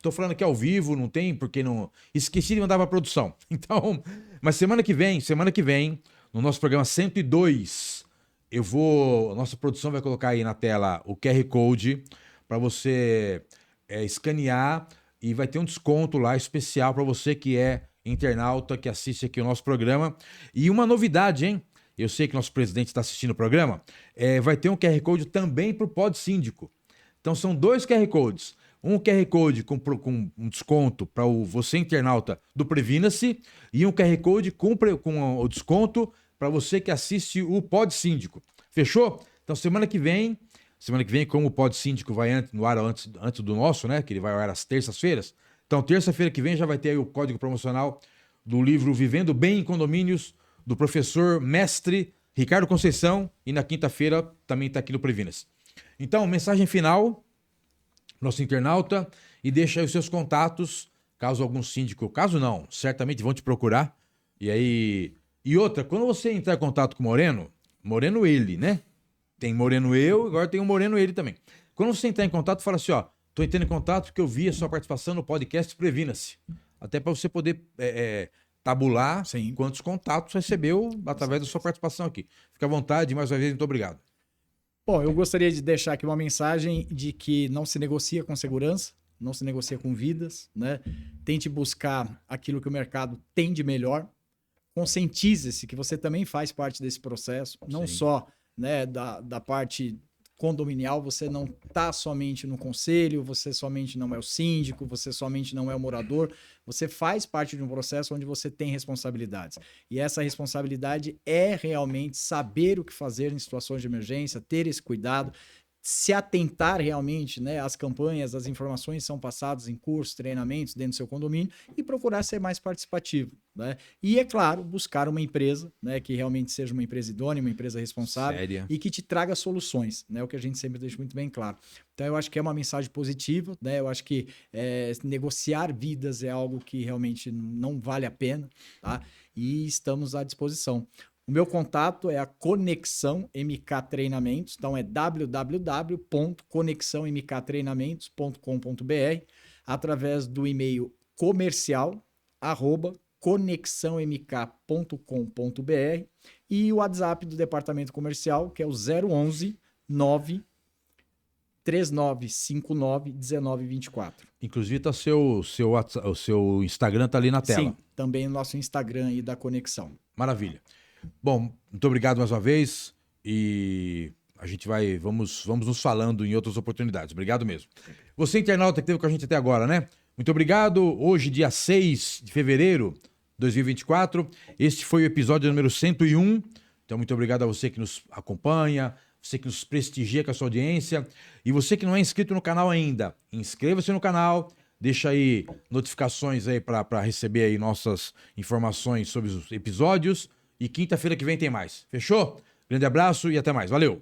Tô falando aqui ao vivo, não tem, porque não... Esqueci de mandar pra produção. Então, mas semana que vem, no nosso programa 102, a nossa produção vai colocar aí na tela o QR Code para você escanear e vai ter um desconto lá especial para você que é internauta, que assiste aqui o nosso programa. E uma novidade, hein? Eu sei que nosso presidente está assistindo o programa. Vai ter um QR Code também para o Pod Síndico. Então são 2 QR Codes. Um QR Code com um desconto para você internauta do Previna-se e um QR Code com o desconto para você que assiste o Pod Síndico. Fechou? Então semana que vem, como o Pod Síndico vai no ar antes do nosso, né? Que ele vai ao ar às terças-feiras. Então terça-feira que vem já vai ter aí o código promocional do livro Vivendo Bem em Condomínios, do professor mestre Ricardo Conceição, e na quinta-feira também está aqui no Previna-se. Então, mensagem final, nosso internauta, e deixa aí os seus contatos, caso algum síndico, caso não, certamente vão te procurar. E aí, e outra, quando você entrar em contato com o Moreno ele, né? Tem Moreno eu, agora tem o Moreno ele também. Quando você entrar em contato, fala assim, ó, tô entrando em contato porque eu vi a sua participação no podcast Previna-se. Até para você poder tabular quantos contatos recebeu através da sua participação aqui. Fica à vontade, mais uma vez, muito obrigado. Bom, eu gostaria de deixar aqui uma mensagem de que não se negocia com segurança, não se negocia com vidas, né? Tente buscar aquilo que o mercado tem de melhor. Conscientize-se que você também faz parte desse processo, não só, né, da parte condominial, você não está somente no conselho, você somente não é o síndico, você somente não é o morador, você faz parte de um processo onde você tem responsabilidades. E essa responsabilidade é realmente saber o que fazer em situações de emergência, ter esse cuidado, se atentar realmente, né, às campanhas, as informações são passadas em cursos, treinamentos dentro do seu condomínio e procurar ser mais participativo, né? E, é claro, buscar uma empresa, né, que realmente seja uma empresa idônea, uma empresa responsável e que te traga soluções, né? O que a gente sempre deixa muito bem claro. Então, eu acho que é uma mensagem positiva, né? Eu acho que negociar vidas é algo que realmente não vale a pena, tá? E estamos à disposição. O meu contato é a Conexão MK Treinamentos, então é www.conexãomktreinamentos.com.br, através do e-mail comercial@conexãomk.com.br e o WhatsApp do departamento comercial, que é o 011 93959 1924. Inclusive, tá o seu Instagram tá ali na tela. Sim, também o nosso Instagram aí da Conexão. Maravilha. Bom, muito obrigado mais uma vez e a gente vamos nos falando em outras oportunidades. Obrigado mesmo. Você, internauta, que esteve com a gente até agora, né? Muito obrigado. Hoje, dia 6 de fevereiro de 2024, este foi o episódio número 101. Então, muito obrigado a você que nos acompanha, você que nos prestigia com a sua audiência e você que não é inscrito no canal ainda, inscreva-se no canal, deixa aí notificações aí para receber aí nossas informações sobre os episódios. E quinta-feira que vem tem mais. Fechou? Grande abraço e até mais. Valeu!